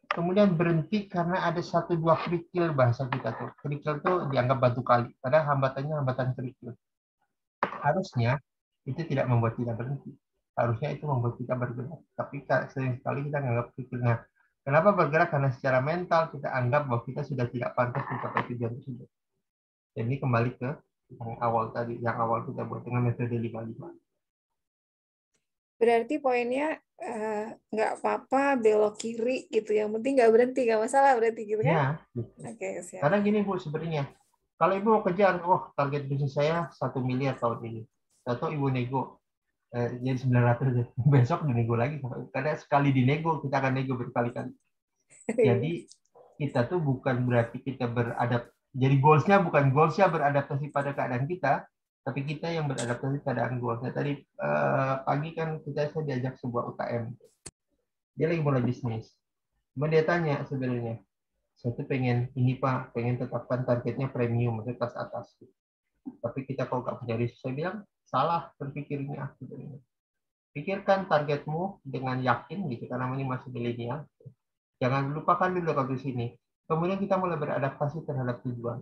kemudian berhenti karena ada 1-2 kerikil bahasa kita tuh. Kerikil tuh dianggap batu kali, padahal hambatannya hambatan kerikil. Harusnya itu tidak membuat kita berhenti. Harusnya itu membuat kita bergerak. Tapi sering sekali kita menganggap kerikil. Nah, kenapa bergerak? Karena secara mental kita anggap bahwa kita sudah tidak pantas mencapai tujuan tersebut. Jadi kembali ke yang awal kita buat dengan metode 55. Berarti poinnya nggak apa-apa belok kiri gitu, yang penting nggak berhenti, nggak masalah berarti gitu kan? Ya, gitu. Oke, siap. Karena gini Bu, sebenarnya kalau Ibu mau kejar, target bisnis saya 1 miliar tahun ini, atau Ibu nego jadi 900, besok dinego lagi, karena sekali dinego kita akan nego berkali-kali. Jadi kita tuh bukan berarti kita jadi goalsnya beradaptasi pada keadaan kita, tapi kita yang beradaptasi pada keadaan goalsnya. Tadi pagi kan saya diajak sebuah UKM, dia lagi mulai bisnis, cuma dia tanya sebenarnya, saya tuh pengen ini Pak, pengen tetapkan targetnya premium, maksudnya kelas atas. Tapi kita kalau nggak punya riset, saya bilang salah berpikirnya sebenarnya. Pikirkan targetmu dengan yakin gitu, karena ini masih milenial. Jangan lupakan dulu kalau di sini. Kemudian kita mulai beradaptasi terhadap tujuan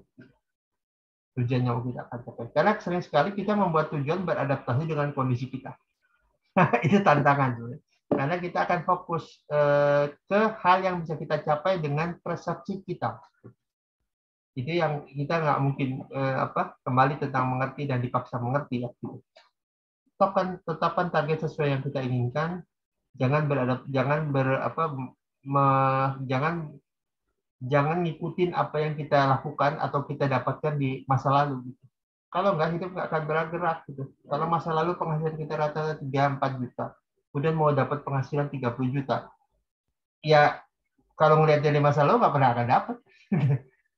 yang kita akan capai. Karena sering sekali kita membuat tujuan beradaptasi dengan kondisi kita. Itu tantangan. Karena kita akan fokus ke hal yang bisa kita capai dengan persepsi kita. Itu yang kita nggak mungkin kembali tentang mengerti dan dipaksa mengerti ya. Tetapkan target sesuai yang kita inginkan. Jangan ngikutin apa yang kita lakukan atau kita dapatkan di masa lalu. Gitu. Kalau nggak, hidup nggak akan bergerak. Gitu. Kalau masa lalu penghasilan kita rata-rata 3-4 juta, kemudian mau dapat penghasilan 30 juta, ya kalau ngelihat dari masa lalu nggak pernah akan dapat.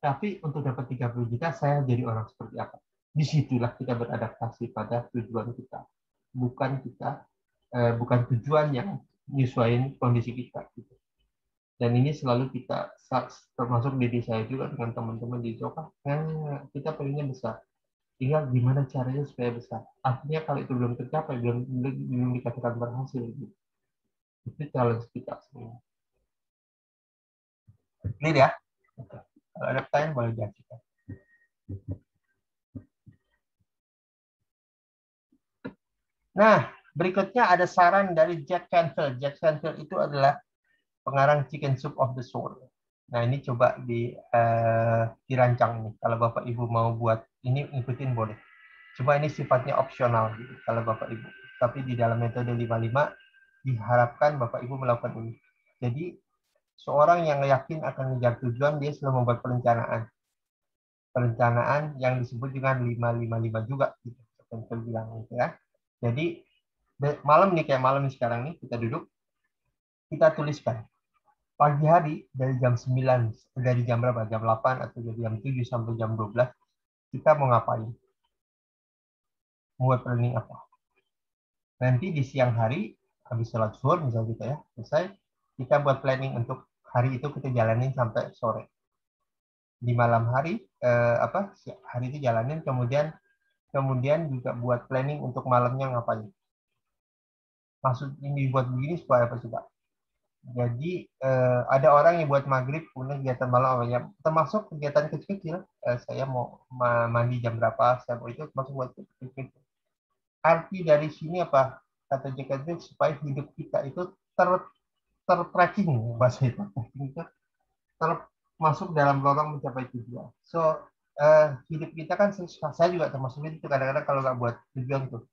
Tapi untuk dapat 30 juta, saya jadi orang seperti apa? Disitulah kita beradaptasi pada tujuan kita. Bukan tujuan yang menyesuaikan kondisi kita. Gitu. Dan ini selalu kita, termasuk diri saya juga dengan teman-teman di Joka, kita pengennya besar. Tinggal gimana caranya supaya besar. Artinya kalau itu belum tercapai, belum dikatakan berhasil. Gitu. Itu challenge kita semua. Clear ya? Kalau ada pertanyaan boleh diajukan. Nah, berikutnya ada saran dari Jack Canfield. Jack Canfield itu adalah pengarang Chicken Soup of the Soul. Nah, ini coba dirancang nih. Kalau Bapak Ibu mau buat ini, ikutin boleh. Cuma ini sifatnya opsional gitu, kalau Bapak Ibu. Tapi di dalam metode 55 diharapkan Bapak Ibu melakukan ini. Jadi seorang yang yakin akan mengejar tujuan, dia selalu membuat perencanaan. Perencanaan yang disebut dengan 555 juga gitu. Saya bilang gitu ya. Jadi malam nih, kayak malam nih sekarang nih, kita duduk, kita tuliskan pagi hari dari jam 9, dari jam berapa? Jam 8 atau dari jam 7 sampai jam 12, kita mau ngapain? Buat planning apa? Nanti di siang hari, habis sholat zuhur misalnya kita ya, selesai, kita buat planning untuk hari itu kita jalanin sampai sore. Di malam hari, hari itu jalanin, kemudian juga buat planning untuk malamnya ngapain. Maksud ini buat begini supaya apa sih Pak? Jadi ada orang yang buat maghrib punya kegiatan malam ya, termasuk kegiatan kecil-kecil. Saya mau mandi jam berapa, saya mau itu termasuk buat kecil-kecil. Arti dari sini apa? Kata Jack supaya hidup kita itu tertracking, bahasa itu termasuk dalam lorong mencapai tujuan. So hidup kita kan, saya juga termasuk itu, kadang-kadang kalau nggak buat tujuan tuh.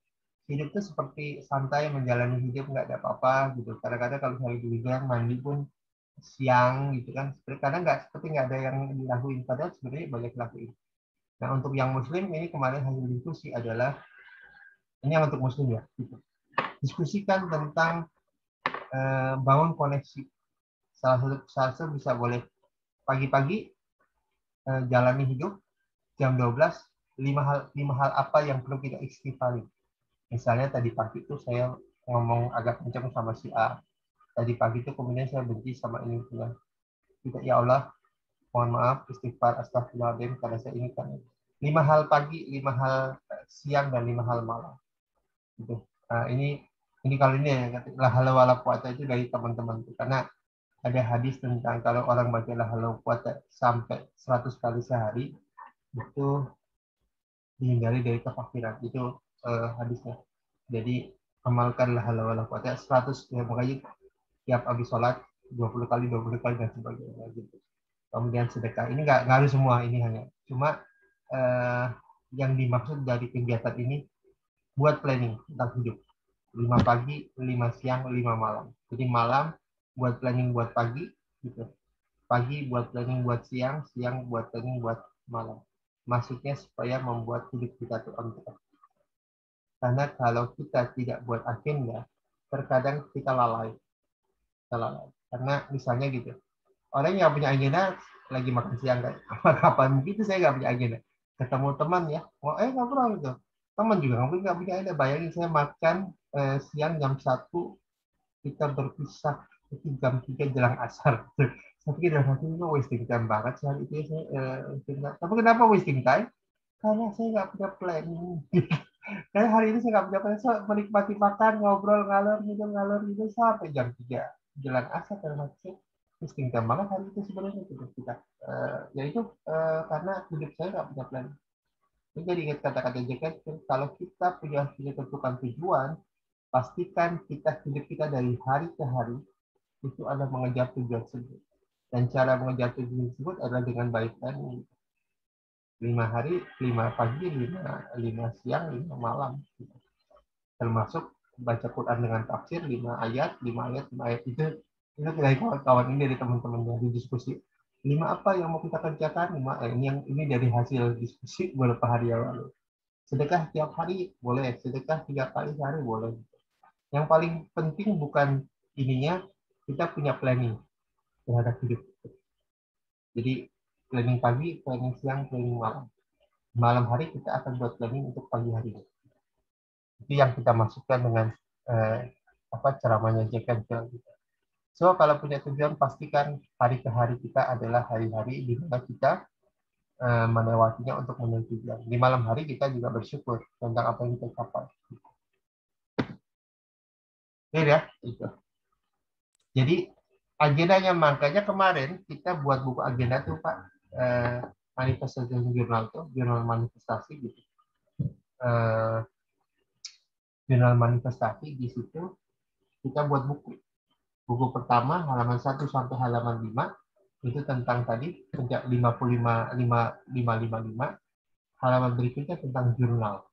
Hidup itu seperti santai menjalani hidup, nggak ada apa-apa gitu. Kadang-kadang kalau saya dibilang mandi pun siang gitu kan, kadang seperti nggak ada yang dilakuin, padahal sebenarnya banyak dilakuin. Nah untuk yang muslim ini kemarin hasil diskusi adalah, ini yang untuk muslim ya, gitu. Diskusikan tentang bangun koneksi. Salah satu bisa boleh pagi-pagi jalani hidup jam 12, 5 hal apa yang perlu kita istighfari. Misalnya tadi pagi itu saya ngomong agak kencang sama si A. Tadi pagi itu kemudian saya benci sama ini bilang, ya Allah, mohon maaf, istighfar, astagfirullahaladzim, karena saya ini kan 5 hal pagi, 5 hal siang, dan 5 hal malam. Gitu. Nah, ini kalau ini ya, la haula wala quwata itu dari teman-teman, karena ada hadis tentang kalau orang baca la haula wala quwata sampai 100 kali sehari, itu dihindari dari kefakiran. Itu hadisnya. Jadi amalkan la haula wala quwata 100 ya, makanya tiap habis sholat 20 kali dan sebagainya gitu. Kemudian sedekah, ini nggak harus semua, ini hanya cuma yang dimaksud dari kegiatan ini buat planning tentang hidup. 5 pagi, 5 siang, 5 malam. Jadi malam buat planning buat pagi gitu. Pagi buat planning buat siang, siang buat planning buat malam. Maksudnya supaya membuat hidup kita tuh on track. Karena kalau kita tidak buat agenda, terkadang kita lalai. Karena misalnya gitu, orang yang punya agenda lagi makan siang kan, kapan begitu saya nggak punya agenda. Ketemu teman ya, ngobrol gitu. Teman juga nggak punya agenda. Bayangin saya makan siang jam 1, kita berpisah itu jam 3 jelang asar. Saya pikir dalam hati itu wasting time banget sih hari itu ya, tapi kenapa wasting time? Karena saya nggak punya planning. Karena hari ini saya nggak punya planning, so, menikmati makan, ngobrol, ngalor gitu sampai jam 3 jelang asar. Dalam hati saya wasting time banget hari itu sebenarnya gitu kita. Yaitu karena hidup saya nggak punya planning. Jadi ingat kata-kata Jack, kalau kita punya tentukan tujuan, pastikan hidup kita dari hari ke hari itu adalah mengejar tujuan tersebut. Dan cara mengejar tujuan tersebut adalah dengan baik planning. 5 hari, 5 pagi, 5 siang, 5 malam. Termasuk baca Quran dengan tafsir 5 ayat, 5 ayat, 5 ayat. Itu dari kawan-kawan ini, dari teman-teman yang diskusi. 5 apa yang mau kita kerjakan? Ini dari hasil diskusi beberapa hari yang lalu. Sedekah tiap hari boleh, sedekah 3 kali sehari boleh. Yang paling penting bukan ininya, kita punya planning terhadap hidup. Jadi planning pagi, planning siang, planning malam. Malam hari kita akan buat planning untuk pagi hari. Itu yang kita masukkan dengan ceramahnya Jack Canfield. So kalau punya tujuan, pastikan hari ke hari kita adalah hari-hari di mana kita melewatinya untuk menuju tujuan. Di malam hari kita juga bersyukur tentang apa yang kita capai. Ya, itu. Jadi agendanya, makanya kemarin kita buat buku agenda tuh Pak, manifestasi jurnal tuh, jurnal manifestasi gitu. Jurnal manifestasi di situ kita buat buku. Buku pertama halaman 1 sampai halaman 5 itu tentang tadi 55. Halaman berikutnya tentang jurnal.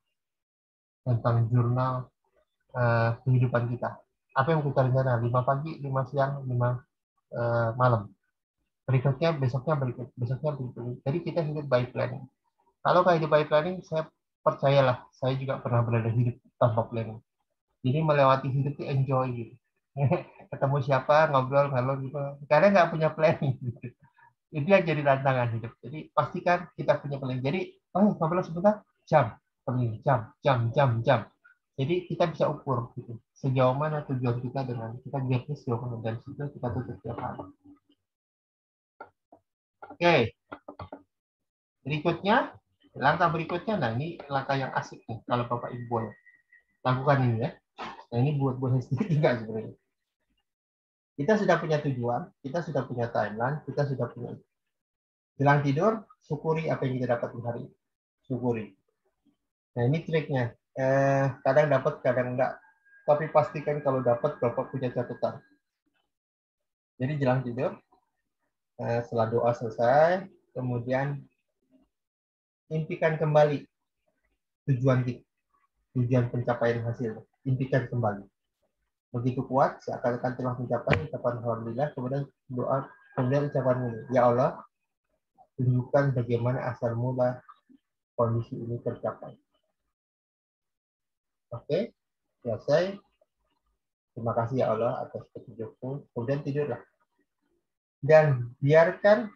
Tentang jurnal kehidupan kita. Apa yang kita rencana? 5 pagi, 5 siang, 5 malam. Berikutnya, besoknya berikut. Jadi kita hidup by planning. Kalau kayak hidup by planning, saya percayalah, saya juga pernah berada hidup tanpa planning. Jadi melewati hidup itu enjoy gitu. Ketemu siapa, ngobrol, ngalor gitu. Karena nggak punya planning. Gitu. Itu yang jadi tantangan hidup. Jadi pastikan kita punya planning. Jadi, ngobrol sebentar, jam. Jadi kita bisa ukur gitu. Sejauh mana tujuan kita dengan kita getnya sejauh mana, dan situ kita tutup tiap hari. Oke. Berikutnya, langkah berikutnya, nah ini langkah yang asik nih kalau Bapak Ibu boleh lakukan ini ya. Nah ini buat sendiri enggak sebenarnya. Kita sudah punya tujuan, kita sudah punya timeline, kita sudah punya. Jelang tidur, syukuri apa yang kita dapat di hari. Syukuri. Nah ini triknya. Kadang dapat, kadang enggak. Tapi pastikan kalau dapat, Bapak punya catatan. Jadi jelang tidur, setelah doa selesai, kemudian impikan kembali tujuan kita, tujuan pencapaian hasil. Impikan kembali. Begitu kuat, seakan-akan telah mencapai, ucapan alhamdulillah, kemudian doa, kemudian ucapan ini, ya Allah, tunjukkan bagaimana asal mula kondisi ini tercapai. Oke, selesai. Terima kasih ya Allah atas petunjukmu. Kemudian tidurlah. Dan biarkan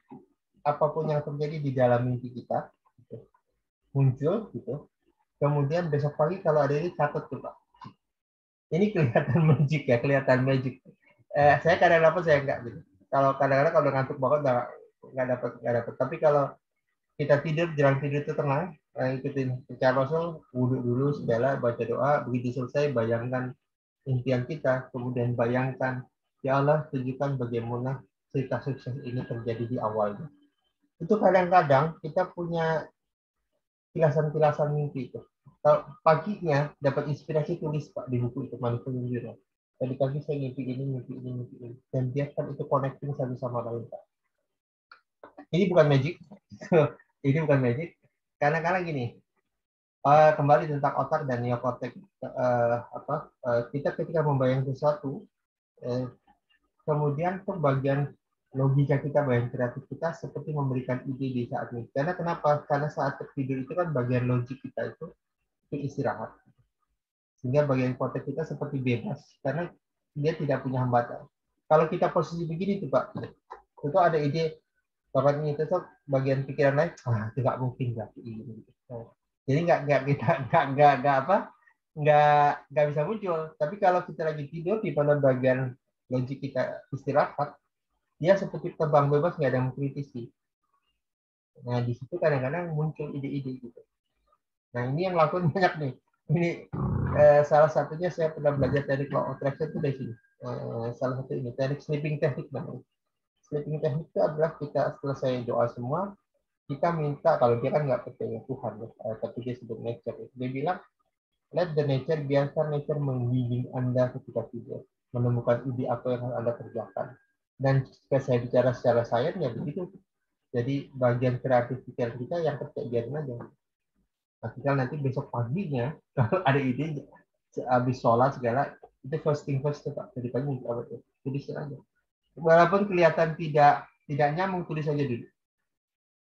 apapun yang terjadi di dalam mimpi kita gitu, muncul gitu. Kemudian besok pagi kalau ada ini catat tuh Pak. Ini kelihatan magic ya, kelihatan magic. Saya kadang-kadang saya enggak gitu. Kalau kadang-kadang kalau ngantuk banget nggak dapat. Tapi kalau kita tidur, jelang tidur itu tenang, ikutin cara Rasul, wudhu dulu, segala, baca doa, begitu selesai bayangkan impian kita, kemudian bayangkan, ya Allah tunjukkan bagaimana cerita sukses ini terjadi di awalnya. Itu kadang-kadang kita punya kilasan-kilasan mimpi itu. Kalau paginya dapat inspirasi, tulis Pak di buku itu, manifestation journal. Tadi pagi saya mimpi ini. Dan biarkan itu connecting satu sama lain Pak. Ini bukan magic. Ini bukan magic. Kadang-kadang gini, kembali tentang otak dan neokortex. Kita ketika membayangkan sesuatu, kemudian tuh bagian logika kita, bagian kreatif kita seperti memberikan ide di saat ini. Karena kenapa? Karena saat tertidur itu kan bagian logik kita itu istirahat. Sehingga bagian korteks kita seperti bebas karena dia tidak punya hambatan. Kalau kita posisi begini tuh Pak, itu ada ide, Sobat itu tuh bagian pikiran lain, itu nggak mungkin nggak ini. Jadi nggak bisa muncul. Tapi kalau kita lagi tidur di mana bagian logik kita istirahat, dia seperti terbang bebas, nggak ada yang mengkritisi. Nah di situ kadang-kadang muncul ide-ide gitu. Nah ini yang lakukan banyak nih. Ini salah satunya saya pernah belajar teknik law of attraction itu dari sini. Salah satu ini teknik sleeping technique namanya. Sleeping technique itu adalah kita selesai doa semua, kita minta, kalau dia kan nggak percaya Tuhan, tapi dia sebut nature. Dia bilang, let the nature, biarkan nature membimbing Anda ketika tidur, menemukan ide apa yang harus Anda kerjakan. Dan jika saya bicara secara sains, ya begitu. Jadi bagian kreatif pikiran kita yang kerja biarin aja. Nanti besok paginya, kalau ada ide, habis sholat segala, itu first thing first, Pak. Jadi pagi tulisin aja. Walaupun kelihatan tidak nyambung, tulis aja dulu.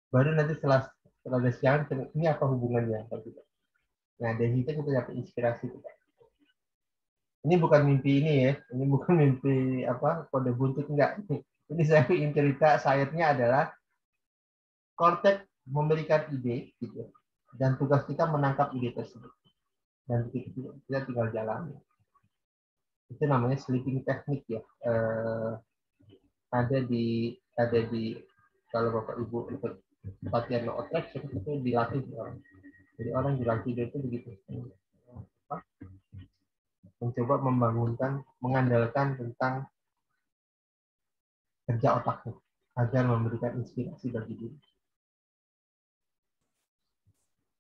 Baru nanti setelah ada siang, ini apa hubungannya? Nah, dari situ kita dapat inspirasi. Ini bukan mimpi ini ya, ini bukan mimpi apa kode buntut, enggak. Ini saya ingin cerita, sayapnya adalah korteks memberikan ide, gitu. Dan tugas kita menangkap ide tersebut. Dan kita tinggal jalani. Itu namanya sleeping technique ya. Ada di kalau Bapak Ibu ikut latihan law of attraction itu dilatih orang. Jadi orang dilatih itu begitu. Mencoba mengandalkan tentang kerja otaknya agar memberikan inspirasi bagi diri.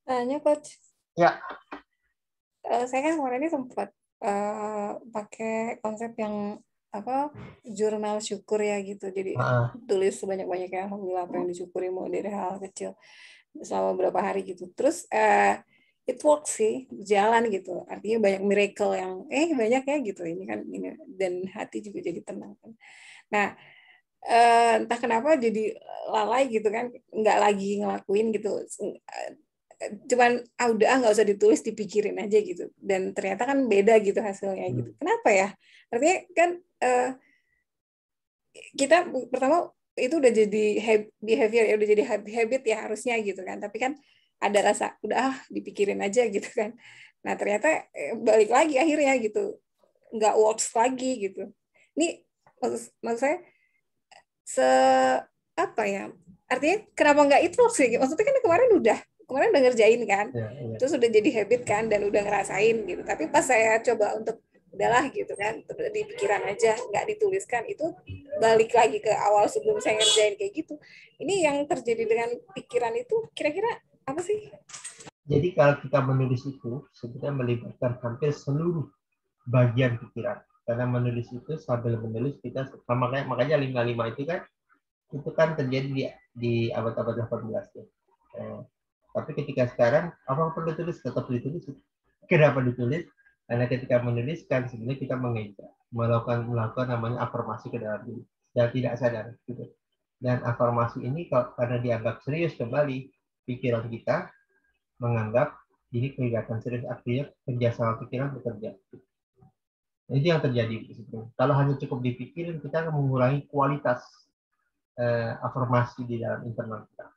Tanya Coach. Ya. Saya kan kemarin ini sempat pakai konsep yang jurnal syukur ya gitu. Jadi tulis sebanyak-banyaknya alhamdulillah apa yang disyukuri, mau dari hal kecil selama beberapa hari gitu. Terus it works sih, jalan gitu. Artinya banyak miracle yang banyak ya gitu. Ini kan ini, dan hati juga jadi tenang kan. Nah, entah kenapa jadi lalai gitu kan, nggak lagi ngelakuin gitu. Cuman nggak usah ditulis, dipikirin aja gitu, dan ternyata kan beda gitu hasilnya gitu. Kenapa ya? Artinya kan kita pertama itu udah jadi behavior ya, udah jadi habit ya harusnya gitu kan, tapi kan ada rasa udah dipikirin aja gitu kan. Nah ternyata balik lagi akhirnya gitu, nggak works lagi gitu. Ini maksud saya apa ya, artinya kenapa nggak it works sih? Maksudnya kan kemarin udah ngerjain kan, terus udah jadi habit kan, dan udah ngerasain gitu. Tapi pas saya coba untuk udahlah gitu kan, di pikiran aja, nggak dituliskan, itu balik lagi ke awal sebelum saya ngerjain kayak gitu. Ini yang terjadi dengan pikiran itu kira-kira apa sih? Jadi kalau kita menulis itu sebenarnya melibatkan hampir seluruh bagian pikiran. Karena menulis itu sambil menulis kita makanya 55 itu kan terjadi di abad-abad 18 ya. Tapi ketika sekarang apa perlu tulis, tetap ditulis. Kenapa ditulis? Karena ketika menuliskan sebenarnya kita melakukan namanya afirmasi ke dalam diri dan tidak sadar gitu. Dan afirmasi ini karena dianggap serius kembali, pikiran kita menganggap ini kelihatan serius, artinya kerjasama pikiran bekerja. Itu yang terjadi sebenarnya. Kalau hanya cukup dipikirin, kita akan mengurangi kualitas afirmasi di dalam internal kita.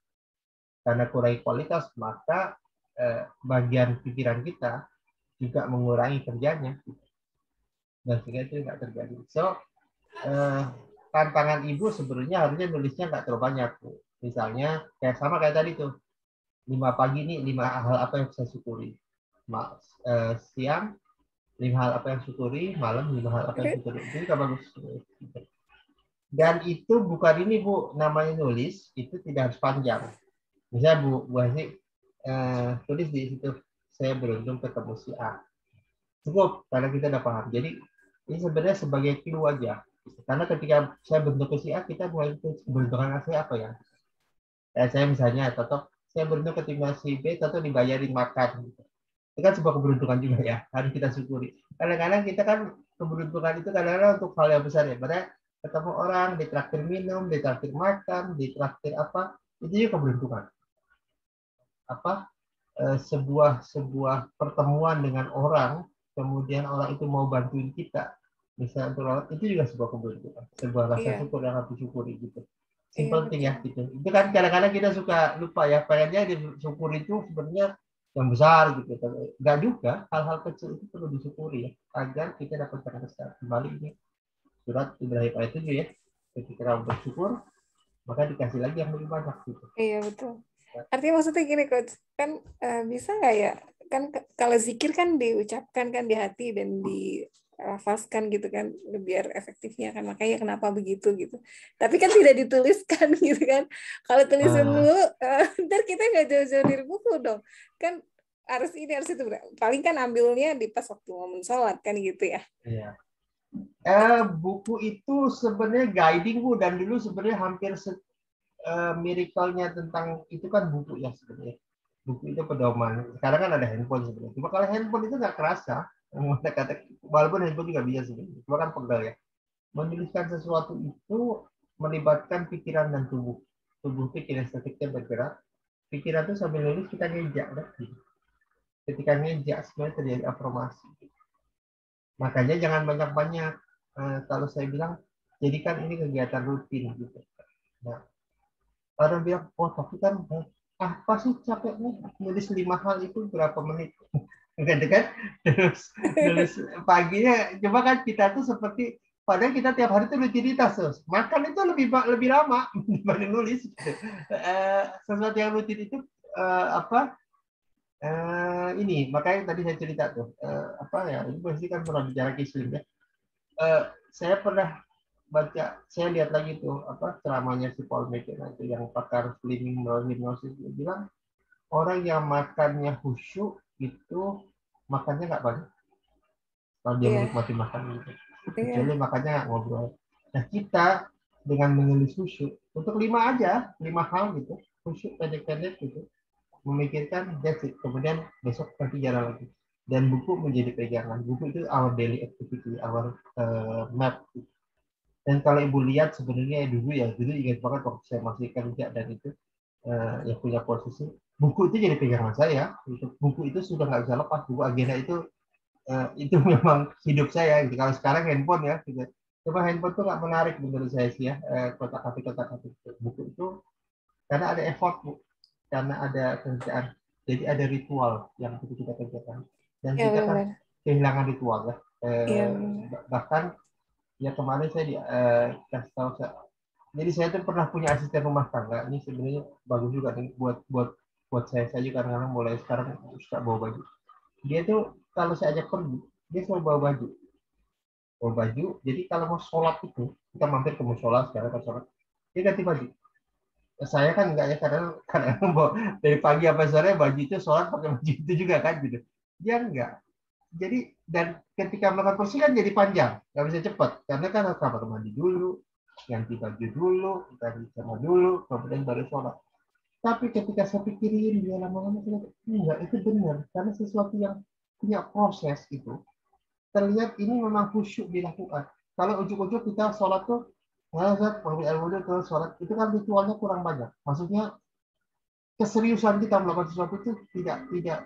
Karena kurangi kualitas, maka bagian pikiran kita juga mengurangi kerjanya. Dan sehingga itu nggak terjadi. So, tantangan ibu sebenarnya harusnya nulisnya nggak terlalu banyak. Misalnya, sama kayak tadi tuh. 5 pagi nih, 5 hal apa yang saya syukuri. Siang, 5 hal apa yang syukuri. Malam, 5 hal apa yang syukuri. Itu juga bagus. Dan itu bukan ini, Bu. Namanya nulis, itu tidak harus panjang. Misalnya Bu Hasi tulis di situ, saya beruntung ketemu si A. Cukup, karena kita udah paham. Jadi ini sebenarnya sebagai clue aja. Karena ketika saya bentuk ke si A, kita mulai keberuntungan saya apa ya? Saya misalnya, saya beruntung ketemu si B, atau dibayarin makan. Itu kan sebuah keberuntungan juga ya, harus kita syukuri. Kadang-kadang kita kan keberuntungan itu kadang-kadang untuk hal yang besar ya. Padahal ketemu orang, ditraktir minum, ditraktir makan, ditraktir apa, itu juga keberuntungan. Sebuah pertemuan dengan orang, kemudian orang itu mau bantuin kita, misalnya itu juga sebuah keberuntungan, sebuah rasa syukur yang harus disyukuri gitu. Simple Iya, thing betul. ya gitu. Itu kan kadang-kadang kita suka lupa ya, pengennya disyukur itu sebenarnya yang besar gitu. Enggak juga, hal-hal kecil itu perlu disyukuri ya, agar kita dapat yang besar. Kembali ini surat Ibrahim ayat 7 ya. Ketika kamu bersyukur, maka dikasih lagi yang lebih banyak gitu. Iya, betul. Artinya maksudnya gini, Coach. Kan bisa nggak ya? Kan kalau zikir kan diucapkan kan di hati dan dilafazkan gitu kan, biar efektifnya kan. Makanya kenapa begitu gitu. Tapi kan tidak dituliskan gitu kan. Kalau tulisan dulu, ntar kita nggak jauh-jauh dari buku dong. Kan harus ini, harus itu. Paling kan ambilnya di pas waktu momen sholat kan gitu ya. Iya. Buku itu sebenarnya guiding Bu, dan dulu sebenarnya hampir miracle-nya tentang itu kan buku ya sebenarnya. Buku itu pedoman. Sekarang kan ada handphone sebenarnya. Cuma kalau handphone itu nggak kerasa. Walaupun handphone juga bisa sebenarnya. Cuma kan pegal ya. Menuliskan sesuatu itu melibatkan pikiran dan tubuh. Tubuh itu kinestetiknya bergerak. Pikiran itu sambil nulis kita ngejak. Ketika ngejak sebenarnya terjadi afirmasi. Makanya jangan banyak-banyak. Kalau saya bilang, jadikan ini kegiatan rutin gitu. Nah, orang bilang, oh tapi kan apa sih capeknya nulis 5 hal itu berapa menit? Gitu kan? Terus nulis paginya, coba kan kita tuh seperti, padahal kita tiap hari tuh rutinitas terus. Makan itu lebih lama dibanding nulis. Sesuatu yang rutin itu apa? Ini makanya tadi saya cerita tuh apa ya? Ini pasti kan pernah bicara Kislim ya. Saya pernah baca, saya lihat lagi tuh apa ceramahnya si Paul McKenna itu yang pakar slimming melalui hipnosis, dia bilang orang yang makannya khusyuk itu makannya nggak banyak kalau dia Iya, menikmati makan gitu, kecuali iya, makannya nggak ngobrol. Nah kita dengan menulis khusyuk untuk 5 hal gitu, khusyuk pendek-pendek gitu, memikirkan that's it, kemudian besok nanti jalan lagi, dan buku menjadi pegangan. Buku itu our daily activity, our map. Dan kalau ibu lihat sebenarnya dulu ingat banget waktu saya masih kerja dan itu yang punya posisi, buku itu jadi pegangan saya. Buku itu sudah nggak bisa lepas. Buku agenda itu memang hidup saya. Gitu. Kalau sekarang handphone ya, gitu. Cuma handphone tuh nggak menarik menurut saya sih ya. Kotak-katik. Buku itu karena ada effort Bu, karena ada kerjaan. Jadi ada ritual yang kita kerjakan. Dan iya kita kan benar. kehilangan ritual ya. Iya benar. Bahkan ya kemarin saya kasih tahu jadi saya tuh pernah punya asisten rumah tangga. Ini sebenarnya bagus juga nih buat saya juga karena mulai sekarang suka bawa baju. Dia tuh kalau saya ajak pergi, dia selalu bawa baju. Jadi kalau mau sholat itu, kita mampir ke musola sekarang ke sholat, dia ganti baju. Saya kan enggak ya, kadang dari pagi apa sore baju itu sholat pakai baju itu juga kan gitu. Dia enggak. Jadi dan ketika melakukan persiapan jadi panjang, nggak bisa cepat karena kan harus kamar mandi dulu, ganti baju dulu, ganti celana dulu, kemudian baru sholat. Tapi ketika saya pikirin dia lama-lama enggak, itu benar karena sesuatu yang punya proses itu terlihat ini memang khusyuk dilakukan. Kalau ujuk-ujuk kita sholat tuh ngazat, mengambil air wudhu terus sholat, itu kan ritualnya kurang banyak. Maksudnya keseriusan kita melakukan sesuatu itu tidak banyak.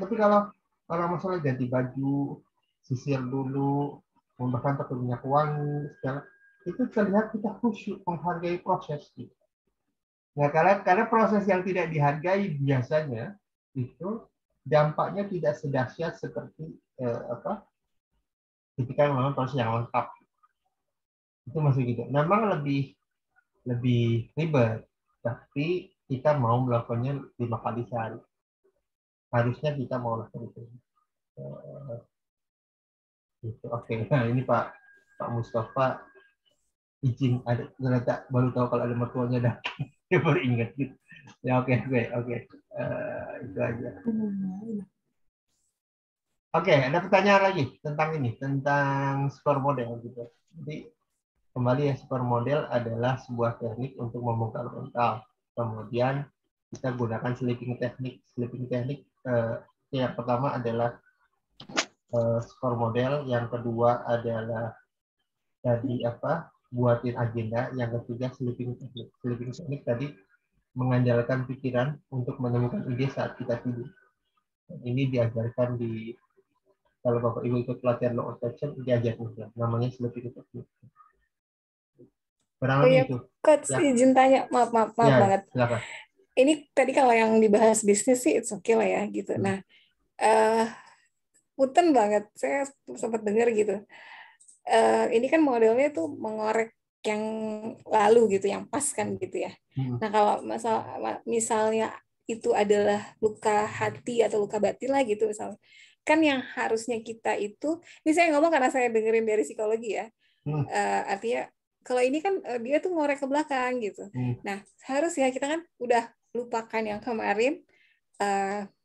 Tapi kalau masalah ganti baju, sisir dulu, bahkan pakai minyak wangi, segala, itu terlihat kita khusyuk menghargai proses. Gitu. Nah, karena proses yang tidak dihargai biasanya itu dampaknya tidak sedahsyat seperti ketika memang proses yang lengkap. Itu masih gitu. Memang lebih ribet, tapi kita mau melakukannya 5 kali sehari. Harusnya kita mau lakukan itu. Gitu. Oke, nah ini Pak Mustafa izin ada ternyata baru tahu kalau ada mertuanya dah. Dia baru ingat gitu. Ya oke. Itu aja. Oke, ada pertanyaan lagi tentang ini, tentang supermodel gitu. Jadi kembali ya, supermodel adalah sebuah teknik untuk membongkar mental. Kemudian kita gunakan sleeping teknik. Sleeping teknik yang pertama adalah supermodel, yang kedua adalah tadi buatin agenda, yang ketiga sleeping teknik. Sleeping teknik tadi mengandalkan pikiran untuk menemukan ide saat kita tidur. Ini diajarkan kalau Bapak Ibu ikut pelatihan law of attraction, diajarkan namanya sleeping technique. Kurang Oh lebih iya, itu. Coach, Ya, izin tanya, maaf ya, banget. silakan. Ini tadi kalau yang dibahas bisnis sih, it's okay lah ya gitu. Nah, punten banget, saya sempat dengar gitu. Ini kan modelnya tuh mengorek yang lalu gitu, yang pas kan gitu ya. Nah, kalau misalnya itu adalah luka hati atau luka batin lah gitu misalnya. Kan yang harusnya kita itu, ini saya ngomong karena saya dengerin dari psikologi ya. Artinya kalau ini kan dia tuh ngorek ke belakang gitu. Nah, harusnya kita kan udah lupakan yang kemarin,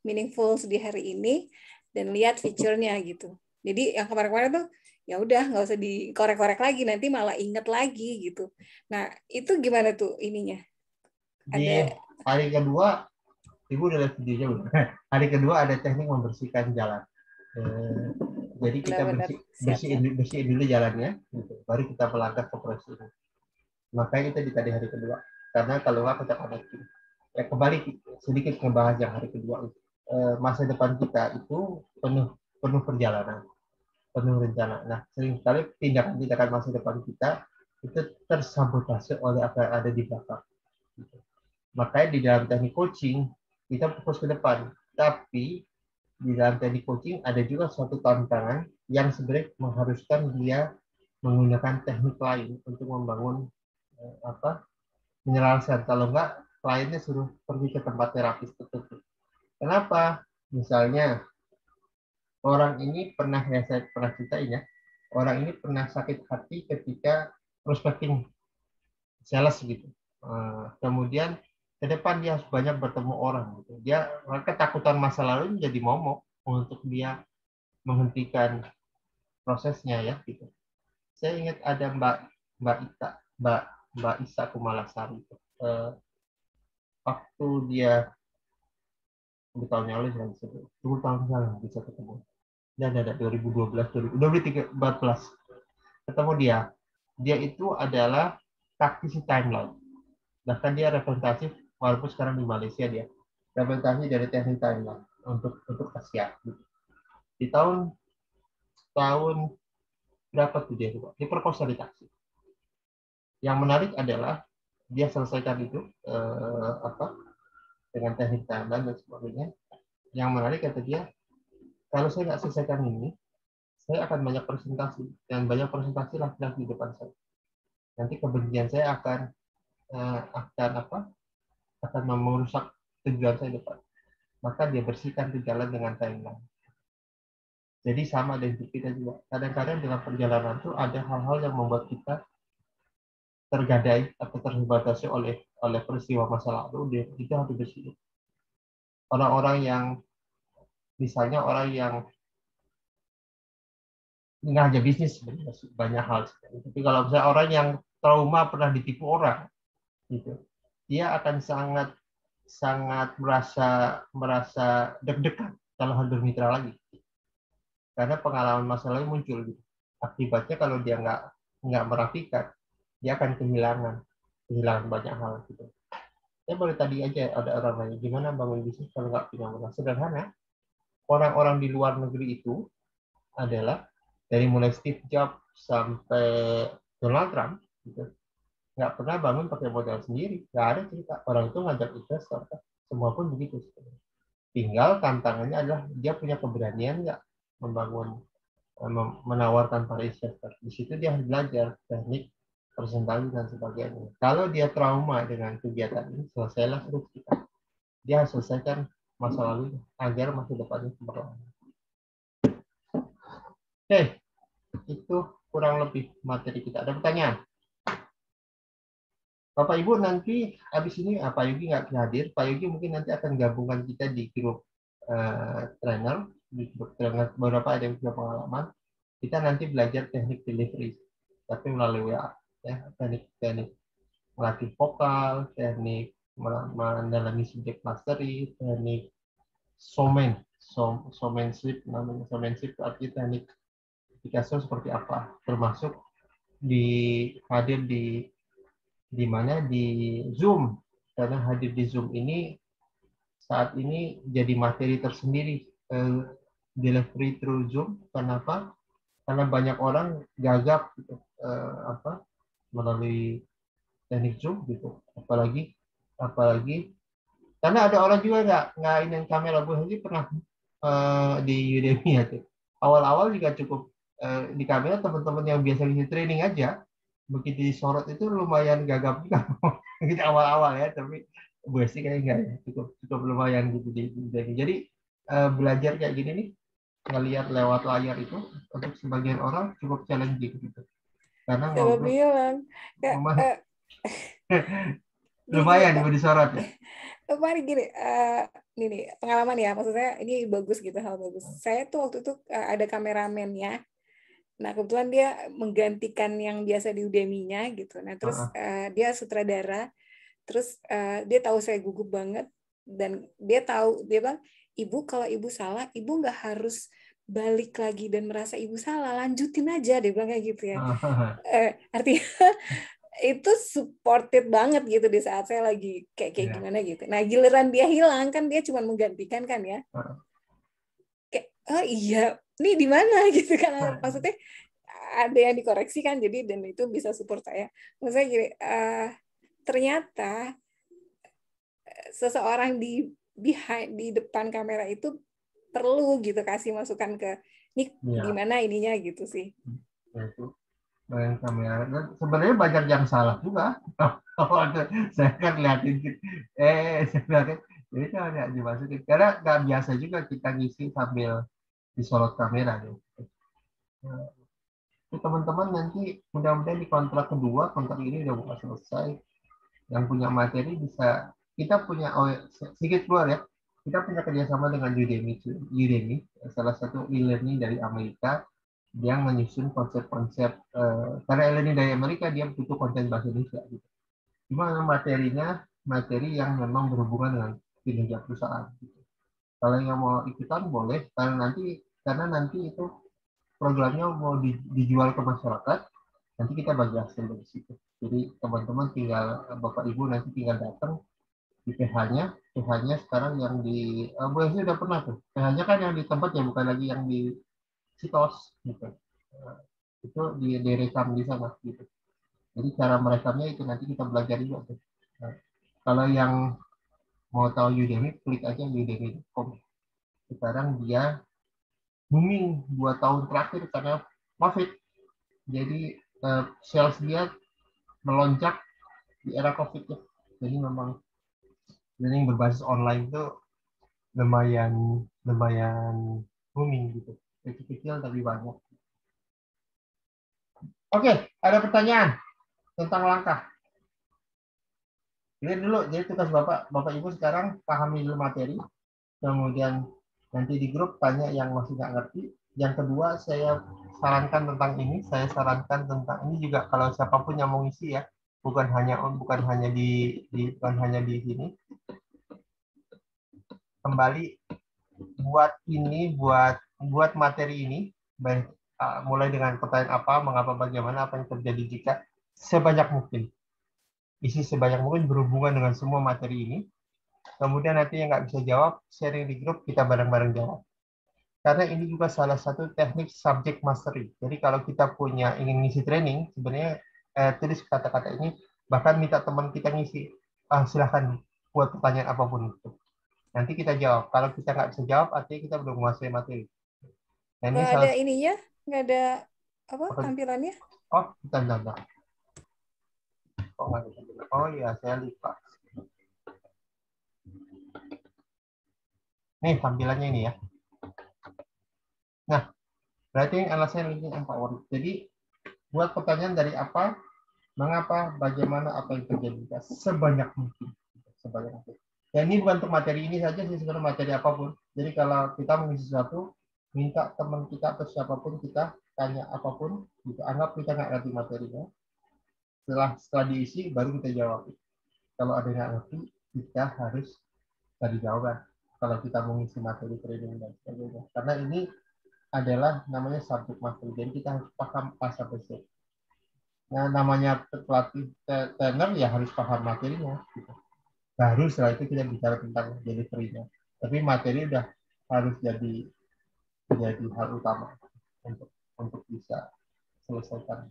meaningful di hari ini, dan lihat fiturnya gitu. Jadi yang kemarin-kemarin tuh ya udah nggak usah dikorek-korek lagi, nanti malah inget lagi gitu. Nah itu gimana tuh ininya? Di hari kedua, Ibu udah lihat videonya belum? Hari kedua ada teknik membersihkan jalan. Jadi kita bersihin dulu jalannya, gitu. Baru kita melangkah ke proses ini. Makanya itu di tadi hari kedua. Karena kalau nggak kita koneksi. Ya kembali sedikit ngebahas yang hari kedua. Masa depan kita itu penuh perjalanan, penuh rencana. Nah, seringkali tindakan-tindakan masa depan kita itu tersabotase oleh apa yang ada di belakang. Makanya di dalam teknik coaching kita fokus ke depan, tapi di dalam teknik coaching ada juga suatu tantangan yang sebenarnya mengharuskan dia menggunakan teknik lain untuk membangun menyelesaikan. Kalau enggak, kliennya suruh pergi ke tempat terapis tertentu. Kenapa? Misalnya orang ini pernah, ya saya pernah ceritain ya, orang ini pernah sakit hati ketika prospecting sales gitu. Kemudian ke depan dia harus banyak bertemu orang gitu. Dia ketakutan masa lalu jadi momok untuk dia menghentikan prosesnya ya gitu. Saya ingat ada Mbak Isa Kumalasari itu. Waktu dia 10 tahun yang lalu, 10 tahun yang lalu bisa ketemu. Dan ada 2012, 2014 ketemu dia. Dia itu adalah praktisi timeline. Bahkan dia representatif, walaupun sekarang di Malaysia dia representasi dari teknik timeline untuk Asia. Di tahun berapa tuh dia? Diperkosa di taksi. Yang menarik adalah dia selesaikan itu dengan teknik timeline dan sebagainya. Yang menarik kata dia, kalau saya nggak selesaikan ini, saya akan banyak presentasi dan banyak presentasi laki-laki di depan saya. Nanti kebencian saya akan merusak tujuan saya depan. Maka dia bersihkan di jalan dengan timeline. Jadi sama dengan kita juga. Kadang-kadang dalam perjalanan itu ada hal-hal yang membuat kita tergadai atau terbatasi oleh peristiwa masa lalu. Itu harus dibersihkan. Orang-orang yang misalnya orang yang nggak hanya bisnis, banyak hal. Tapi kalau misalnya orang yang trauma pernah ditipu orang, gitu, dia akan sangat merasa deg-degan kalau harus bermitra lagi, karena pengalaman masa lalu muncul. Gitu. Akibatnya kalau dia nggak merapikan, dia akan kehilangan banyak hal. Gitu. Saya baru tadi aja ada orang nanya gimana bangun bisnis kalau nggak punya modal. Sederhana, orang-orang di luar negeri itu adalah dari mulai Steve Jobs sampai Donald Trump, gitu, nggak pernah bangun pakai modal sendiri. Nggak ada cerita. Orang itu ngajak investor. Semua pun begitu. Tinggal tantangannya adalah dia punya keberanian nggak menawarkan para investor. Di situ dia harus belajar teknik presentasi dan sebagainya. Kalau dia trauma dengan kegiatan ini, selesailah terus kita. Dia harus selesaikan masa lalu agar masa depannya cemerlang. Oke, itu kurang lebih materi kita. Ada pertanyaan? Bapak Ibu nanti habis ini Pak Yogi nggak hadir. Pak Yogi mungkin nanti akan gabungkan kita di grup trainer, di grup trainer beberapa ada yang punya pengalaman. Kita nanti belajar teknik delivery, tapi melalui WA, ya, teknik melatih vokal, teknik mendalami subject mastery, teknik showmanship, namanya showmanship artinya teknik komunikasi seperti apa, termasuk hadir di mana di Zoom, karena hadir di Zoom ini saat ini jadi materi tersendiri, delivery through Zoom. Kenapa? Karena banyak orang gagap gitu, melalui teknik Zoom gitu. Apalagi karena ada orang juga nggak ini kamera. Gue sendiri pernah di Udemy ya tuh. Awal-awal juga cukup di kamera teman-teman yang biasa ngisi training aja, begitu disorot itu lumayan gagap juga. Gitu awal-awal ya, tapi gue sih kayak enggak ya. Cukup lumayan gitu di Udemy. Jadi belajar kayak gini nih, ngelihat lewat layar itu untuk sebagian orang cukup challenging gitu. Karena Siapa ngobrol bilang? Ya, gini, lumayan Pak. gue disorot ya. Mari gini, ini nih pengalaman ya, maksud saya ini bagus gitu, hal bagus. Saya tuh waktu itu ada kameramen ya. Nah, kebetulan dia menggantikan yang biasa di Udemy-nya gitu. Nah, terus dia sutradara, terus dia tahu saya gugup banget, dan dia bilang, ibu kalau ibu salah, ibu nggak harus balik lagi dan merasa ibu salah, lanjutin aja, dia bilang kayak gitu ya. Artinya itu supported banget gitu di saat saya lagi kayak gimana gitu. Nah, giliran dia hilang kan dia cuma menggantikan kan ya. Kayak, oh iya, ini di mana gitu kan. Maksudnya ada yang dikoreksi kan, jadi dan itu bisa support saya. Maksudnya gini, ternyata seseorang di depan kamera itu perlu gitu kasih masukan ke ini gimana ininya gitu sih. Ya, itu main kamera. Dan sebenarnya banyak yang salah juga. Saya kan lihatin sebenarnya jadi kan ada dimasukin karena nggak biasa juga kita ngisi sambil disorot kamera gitu. Teman-teman nanti mudah-mudahan di kontrak kedua, kontrak ini udah bukan selesai, yang punya materi bisa, kita punya sedikit keluar ya, kita punya kerjasama dengan Udemy, salah satu e-learning dari Amerika yang menyusun konsep-konsep, karena e-learning dari Amerika dia butuh konten bahasa Indonesia gitu. Cuma materinya materi yang memang berhubungan dengan kinerja perusahaan gitu. Kalau yang mau ikutan boleh, karena nanti itu programnya mau dijual ke masyarakat, nanti kita bagi hasil dari situ. Jadi teman-teman tinggal, Bapak Ibu nanti tinggal datang di PH-nya. PH-nya sekarang yang di Bu Esi udah pernah tuh. PH-nya kan yang di tempat ya, bukan lagi yang di Sitos gitu. Itu direkam di sana gitu. Jadi cara merekamnya itu nanti kita belajar juga tuh. Nah, kalau yang mau tahu Udemy, klik aja udemy.com. Sekarang dia booming 2 tahun terakhir karena COVID. Jadi sales dia melonjak di era COVID ya. Jadi memang learning berbasis online itu lumayan booming gitu. Kecil-kecil tapi banyak. Oke, ada pertanyaan tentang langkah. Ini dulu, jadi tugas Bapak Ibu sekarang pahami dulu materi, kemudian nanti di grup tanya yang masih nggak ngerti. Yang kedua, saya sarankan tentang ini juga kalau siapapun yang mau ngisi ya, bukan hanya di sini. Kembali buat materi ini, baik mulai dengan pertanyaan apa, mengapa, bagaimana, apa yang terjadi jika, sebanyak mungkin. Isi sebanyak mungkin berhubungan dengan semua materi ini. Kemudian nanti yang nggak bisa jawab, sharing di grup, kita bareng-bareng jawab. Karena ini juga salah satu teknik subject mastery. Jadi kalau kita ingin ngisi training, sebenarnya tulis kata-kata ini, bahkan minta teman kita ngisi, silahkan buat pertanyaan apapun itu. Nanti kita jawab. Kalau kita nggak bisa jawab, artinya kita belum menguasai materi. Nah, ini Nggak ada ininya, nggak ada tampilannya? Oh, bentar. Oh iya, saya lupa. Nih tampilannya ini ya. Nah, berarti alasan LinkedIn Empower. Jadi buat pertanyaan dari apa, mengapa, bagaimana, apa yang terjadi, sebanyak mungkin. Dan ini bukan untuk materi ini saja sih, sebenarnya materi apapun. Jadi kalau kita mengisi sesuatu, minta teman kita atau siapapun kita tanya apapun, gitu. Anggap kita nggak ngerti materinya. Setelah diisi, baru kita jawab. Kalau ada yang nggak ngerti, kita harus cari jawaban. Kalau kita mengisi materi training dan sebagainya. Karena ini adalah namanya subject mastery. Jadi kita harus paham A sampai Z. Nah, namanya pelatih trainer ya harus paham materinya. Gitu. Baru setelah itu kita bicara tentang delivery-nya. Tapi materi udah harus jadi hal utama untuk bisa selesaikan.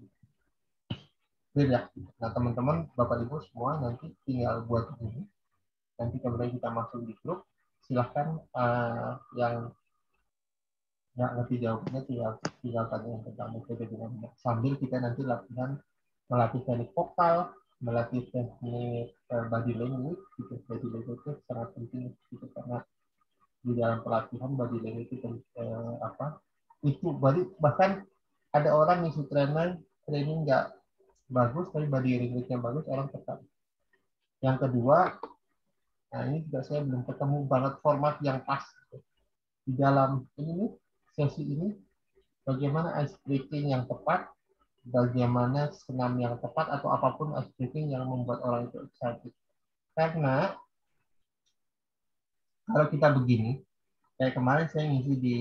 Beda. Nah, teman-teman, Bapak Ibu semua nanti tinggal buat ini. Nanti kemudian kita masuk di grup. Silahkan yang nggak ngerti jawabannya tinggal tanya yang tentang metode dinamika. Sambil kita nanti melatih teknik vokal, melatih teknik body language. Gitu. Body language itu sangat penting gitu, karena di dalam pelatihan body language itu bahkan ada orang ngisi training nggak bagus tapi body language-nya bagus, orang tertarik. Yang kedua, nah ini juga saya belum ketemu banget format yang pas di dalam ini sesi ini, bagaimana ice breaking yang tepat, bagaimana senam yang tepat, atau apapun ice breaking yang membuat orang itu excited. Karena kalau kita begini, kayak kemarin saya ngisi di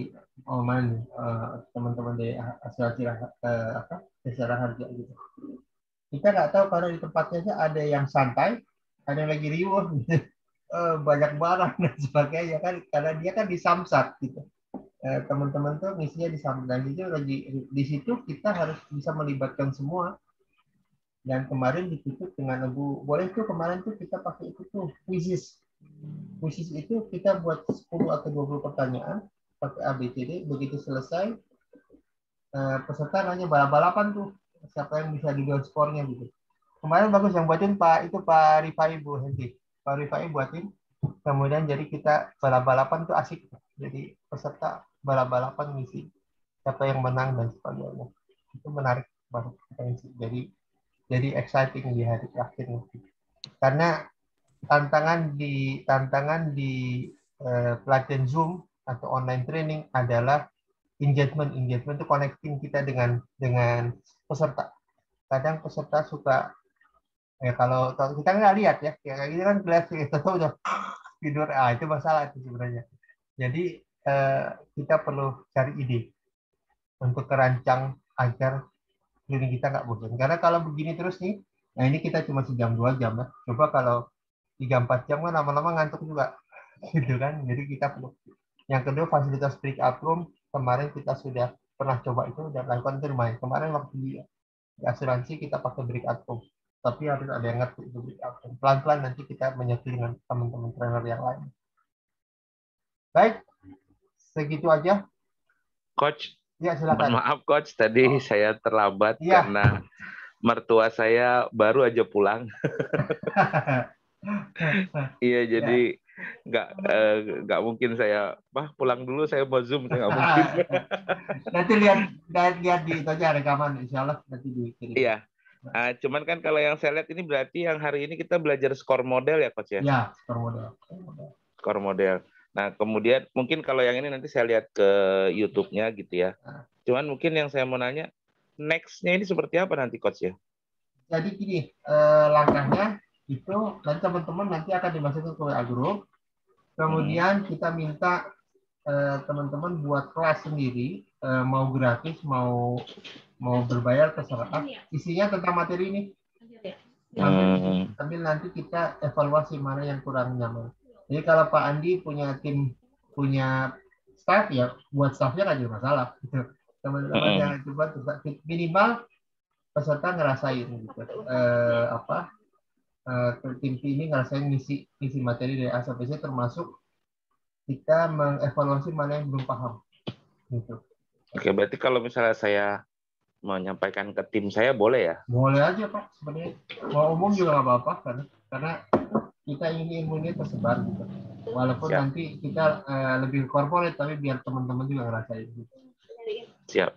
teman-teman dari Desa Harja gitu. Kita nggak tahu karena di tempatnya aja ada yang santai, ada yang lagi riuh, banyak barang dan sebagainya kan, karena dia kan di Samsat gitu. Teman-teman tuh misinya di Samsat, dan itu lagi di situ kita harus bisa melibatkan semua. Dan kemarin ditutup dengan boleh tuh kemarin tuh kita pakai itu tuh quizzes. Quizzes itu kita buat 10 atau 20 pertanyaan pakai ABCD, begitu selesai peserta nanya balap-balapan tuh siapa yang bisa duluan skornya gitu. Kemarin bagus yang buatin Pak Rifai Bu Henti. Pak Rifai buatin. Kemudian jadi kita balap-balapan tuh asik. Jadi peserta balap-balapan ngisi siapa yang menang dan sebagainya. Itu menarik banget. Jadi exciting di hari terakhir. Karena tantangan di pelatihan Zoom atau online training adalah engagement itu connecting kita dengan peserta. Kadang peserta suka kalau kita nggak lihat ya kayak gini kan kelas itu udah tidur, itu masalah itu sebenarnya. Jadi kita perlu cari ide untuk merancang agar training kita nggak bosan. Karena kalau begini terus nih, nah ini kita cuma sejam 2 jam ya. Coba kalau 3-4 jam kan lama-lama ngantuk juga, gitu kan. Jadi kita perlu. Yang kedua, fasilitas breakout room kemarin kita sudah pernah coba itu dan lakukan itu lumayan. Kemarin waktu di asuransi kita pakai breakout room, tapi harus ada yang ngerti itu breakout room. Pelan-pelan nanti kita menyatu dengan teman-teman trainer yang lain. Baik, segitu aja. Coach, ya silakan. Maaf Coach, tadi saya terlambat karena mertua saya baru aja pulang. Iya, jadi nggak mungkin saya pulang dulu, saya mau Zoom, nggak mungkin. Nanti lihat di itu aja rekaman, insya Allah nanti dikirim. Iya. Cuman kan kalau yang saya lihat ini berarti yang hari ini kita belajar skor model ya Coach ya? Iya, skor model. Skor model. Nah, kemudian mungkin kalau yang ini nanti saya lihat ke YouTube-nya gitu ya. Cuman mungkin yang saya mau nanya, next-nya ini seperti apa nanti Coach ya? Jadi gini, langkahnya itu nanti teman-teman nanti akan dimasukkan ke WA group. Kemudian kita minta teman-teman buat kelas sendiri, mau gratis, mau berbayar terserah. Isinya tentang materi ini. Sambil nanti kita evaluasi mana yang kurang nyaman. Jadi kalau Pak Andi punya staff ya, buat staffnya nggak jadi masalah. Teman-teman yang coba minimal peserta ngerasain gitu. Tim ini ngerasain ngisi materi dari A sampai Z, termasuk kita mengevaluasi mana yang belum paham. Gitu. Oke, berarti kalau misalnya saya menyampaikan ke tim saya boleh ya? Boleh aja Pak, sebenarnya. Mau umum juga nggak apa-apa karena kita ingin ilmunya tersebar gitu. Walaupun nanti kita lebih corporate, tapi biar teman-teman juga ngerasain. Gitu. Siap.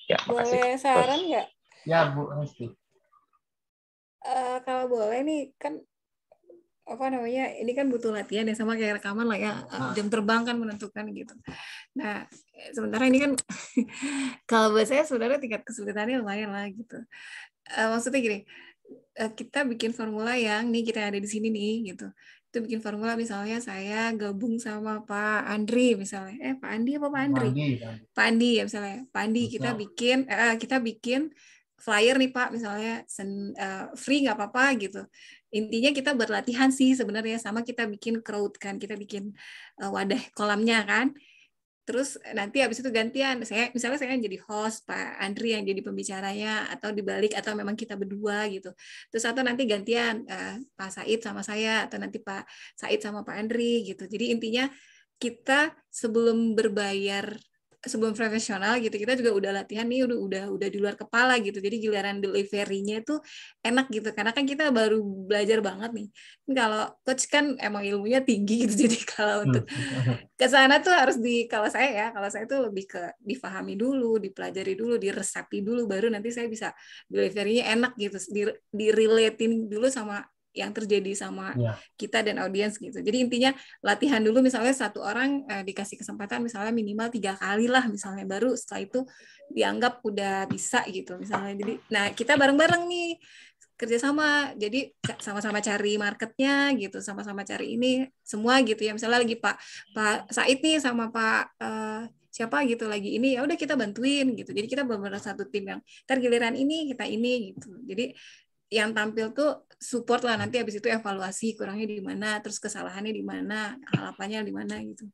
Ya, boleh saran nggak? Ya Bu Hesti. Kalau boleh nih kan ini kan butuh latihan ya, sama kayak rekaman lah ya, jam terbang kan menentukan gitu. Nah sementara ini kan kalau buat saya sebenarnya tingkat kesulitannya lumayan lah gitu. Maksudnya gini, kita bikin formula yang nih kita ada di sini nih gitu. Itu bikin formula misalnya saya gabung sama Pak Andri misalnya, Pak Andi apa Pak Andri? Pak Andi ya misalnya, Pak Andi kita bikin flyer nih Pak misalnya free nggak apa-apa gitu. Intinya kita buat latihan sih sebenarnya, sama kita bikin crowd kan, kita bikin wadah kolamnya kan. Terus nanti habis itu gantian, misalnya saya jadi host, Pak Andri yang jadi pembicaranya, atau dibalik, atau memang kita berdua gitu. Terus atau nanti gantian Pak Said sama saya, atau nanti Pak Said sama Pak Andri gitu. Jadi intinya kita sebelum berbayar, sebelum profesional gitu, kita juga udah latihan nih, udah di luar kepala gitu. Jadi giliran delivery-nya itu enak gitu, karena kan kita baru belajar banget nih. Kalau coach kan emang ilmunya tinggi gitu, jadi kalau untuk ke sana tuh harus kalau saya tuh lebih ke difahami dulu, dipelajari dulu, diresapi dulu, baru nanti saya bisa delivery-nya enak gitu, direlatein dulu sama yang terjadi sama kita dan audiens gitu. Jadi intinya latihan dulu, misalnya satu orang dikasih kesempatan misalnya minimal 3 kali lah misalnya, baru setelah itu dianggap udah bisa gitu misalnya. Jadi nah kita bareng-bareng nih kerjasama, jadi sama-sama cari marketnya gitu, sama-sama cari ini semua gitu ya. Misalnya lagi Pak Said nih sama Pak siapa gitu lagi ini, ya udah kita bantuin gitu. Jadi kita benar-benar satu tim yang giliran ini kita ini gitu. Jadi yang tampil tuh support lah, nanti habis itu evaluasi kurangnya di mana, terus kesalahannya di mana, harapannya di mana gitu.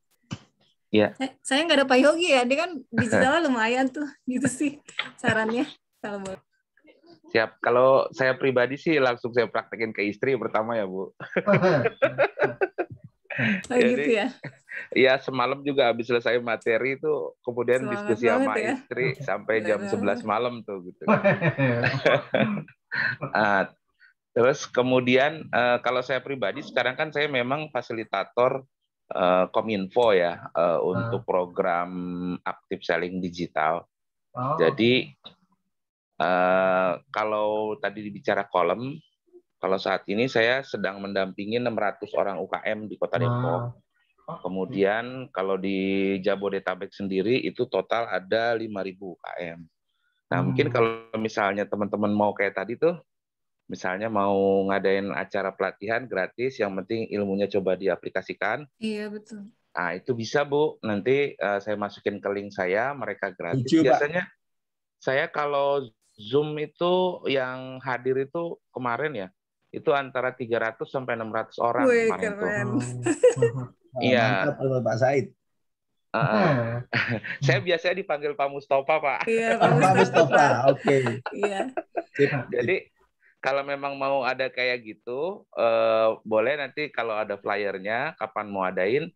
Iya. Saya nggak ada Pak Yogi ya, dia kan digitalnya lumayan tuh, gitu sih sarannya. Kalau boleh. Siap. Kalau saya pribadi sih langsung saya praktekin ke istri pertama ya, Bu. Jadi, gitu ya. Iya, semalam juga habis selesai materi itu, kemudian Semangat diskusi sama ya. istri sampai jam 11 malam tuh gitu. Terus kemudian kalau saya pribadi sekarang kan saya memang fasilitator Kominfo ya untuk program aktif selling digital. Jadi kalau tadi dibicara kolom, kalau saat ini saya sedang mendampingi 600 orang UKM di Kota Depok. Kemudian kalau di Jabodetabek sendiri itu total ada 5.000 UKM. Nah mungkin kalau misalnya teman-teman mau kayak tadi tuh, misalnya mau ngadain acara pelatihan gratis, yang penting ilmunya coba diaplikasikan. Iya betul. Nah itu bisa Bu, nanti saya masukin ke link saya, mereka gratis. Tujuh, biasanya saya kalau Zoom itu yang hadir itu kemarin ya, itu antara 300 sampai 600 orang. Wih, kemarin keren. tuh. Iya. Mantap Pak Said. Saya biasanya dipanggil Pak Mustafa, Pak. Iya, Pak Mustafa. Oke. Iya. Jadi kalau memang mau ada kayak gitu, boleh nanti kalau ada flyernya, kapan mau adain,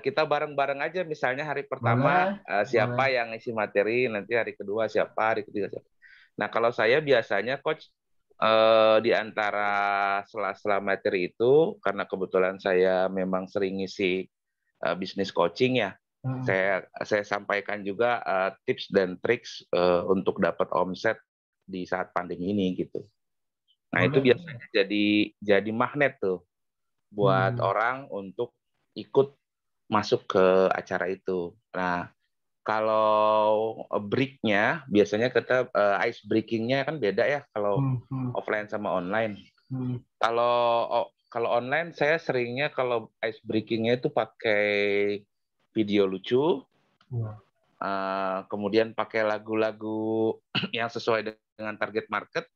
kita bareng-bareng aja. Misalnya hari pertama siapa yang isi materi, nanti hari kedua siapa, hari ketiga siapa. Nah kalau saya biasanya coach di antara sela-sela materi itu, karena kebetulan saya memang sering ngisi bisnis coaching ya, saya sampaikan juga tips dan triks untuk dapat omset di saat pandemi ini gitu. Nah itu biasanya jadi magnet tuh buat orang untuk ikut masuk ke acara itu. Nah kalau break-nya biasanya kita ice breaking-nya kan beda ya kalau offline sama online. Kalau online saya seringnya kalau ice breaking-nya itu pakai video lucu, kemudian pakai lagu-lagu yang sesuai dengan target market.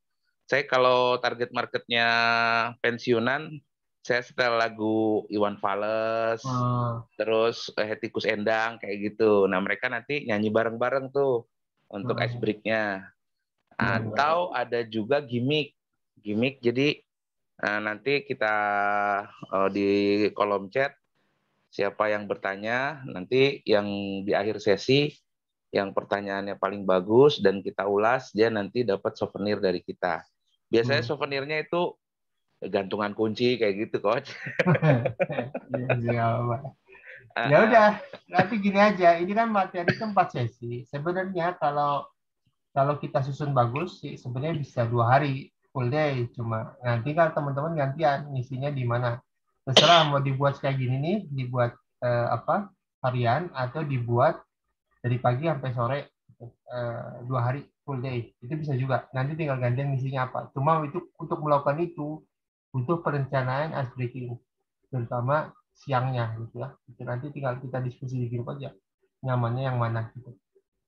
Saya kalau target marketnya pensiunan, saya setel lagu Iwan Fals, terus Hetty Koes Endang kayak gitu. Nah mereka nanti nyanyi bareng-bareng tuh untuk ice break-nya. Atau ada juga gimmick. Jadi nanti kita di kolom chat siapa yang bertanya, nanti yang di akhir sesi yang pertanyaannya paling bagus dan kita ulas, dia nanti dapat souvenir dari kita. Biasanya souvenirnya itu gantungan kunci kayak gitu, Coach. Ya udah, nanti gini aja. Ini kan materi 4 sesi. Sebenarnya kalau kita susun bagus sih, sebenarnya bisa 2 hari full day. Cuma nanti kan teman-teman gantian ngisinya di mana. Terserah mau dibuat kayak gini nih, dibuat harian atau dibuat dari pagi sampai sore 2 hari full day. Itu bisa juga. Nanti tinggal gantian ngisinya apa. Cuma itu untuk melakukan itu butuh perencanaan ice breaking, terutama siangnya gitu ya. Itu nanti tinggal kita diskusi di grup aja. Nyamannya yang mana gitu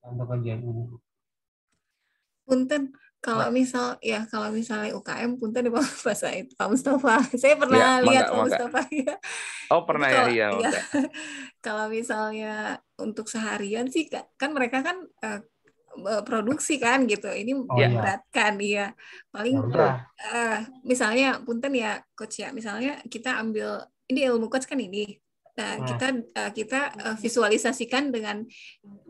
untuk kerjaan ini. Punten, kalau misalnya UKM, punten di Pak Said, Pak Mustafa. Saya pernah lihat Pak Mustafa ya. Oh, pernah ya, iya. Ya, kalau misalnya untuk seharian sih kan mereka kan produksi kan gitu. Ini memberatkan ya. Paling misalnya punten ya coach ya. Misalnya kita ambil ini ilmu coach kan ini. Nah, kita visualisasikan dengan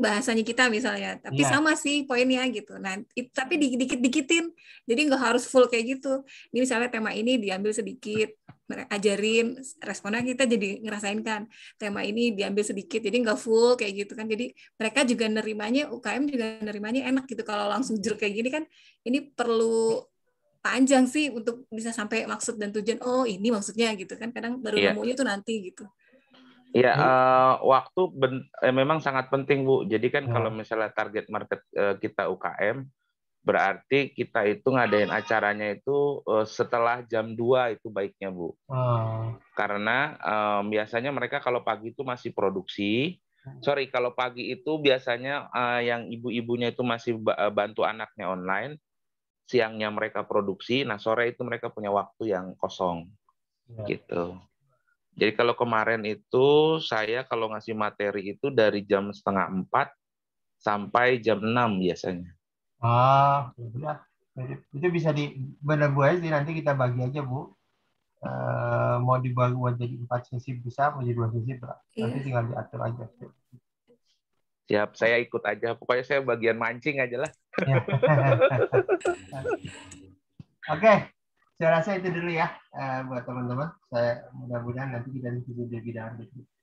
bahasanya kita misalnya, tapi sama sih poinnya gitu. Nah, tapi dikit-dikitin, jadi nggak harus full kayak gitu. Ini misalnya tema ini diambil sedikit, ajarin, responnya kita jadi ngerasain kan. Tema ini diambil sedikit, jadi nggak full kayak gitu kan. Jadi mereka juga nerimanya, UKM juga nerimanya enak gitu. Kalau langsung jeruk kayak gini kan, ini perlu panjang sih untuk bisa sampai maksud dan tujuan. Oh, ini maksudnya gitu kan. Kadang baru nemunya tuh nanti gitu. Ya, waktu memang sangat penting, Bu. Jadi kan kalau misalnya target market kita UKM, berarti kita itu ngadain acaranya itu setelah jam 2 itu baiknya, Bu. Karena biasanya mereka kalau pagi itu masih produksi. Sorry, kalau pagi itu biasanya yang ibu-ibunya itu masih bantu anaknya online. Siangnya mereka produksi, nah sore itu mereka punya waktu yang kosong. Gitu. Jadi kalau kemarin itu saya kalau ngasih materi itu dari jam 3:30 sampai jam 6 biasanya. Ya. Itu bisa benar Bu sih, nanti kita bagi aja Bu. Mau dibagi buat jadi 4 sesi bisa, mau jadi 2 sesi berapa. Nanti tinggal diatur aja. Siap, saya ikut aja. Pokoknya saya bagian mancing aja lah. Oke. Saya rasa itu dulu ya buat teman-teman. Saya mudah-mudahan nanti kita diskusi lebih dalam.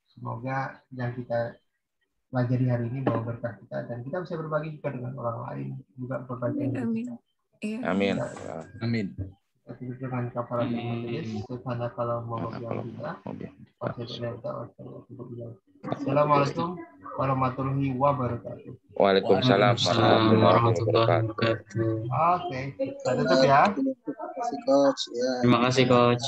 Semoga yang kita pelajari hari ini bawa berkah kita dan kita bisa berbagi juga dengan orang lain juga berbagi. Amin. Amin. Amin. Dengan kafarat majelis, karena kalau mau kita. Assalamualaikum warahmatullahi wabarakatuh. Waalaikumsalam warahmatullahi wabarakatuh. Oke, saya tutup ya. Terima kasih, Coach.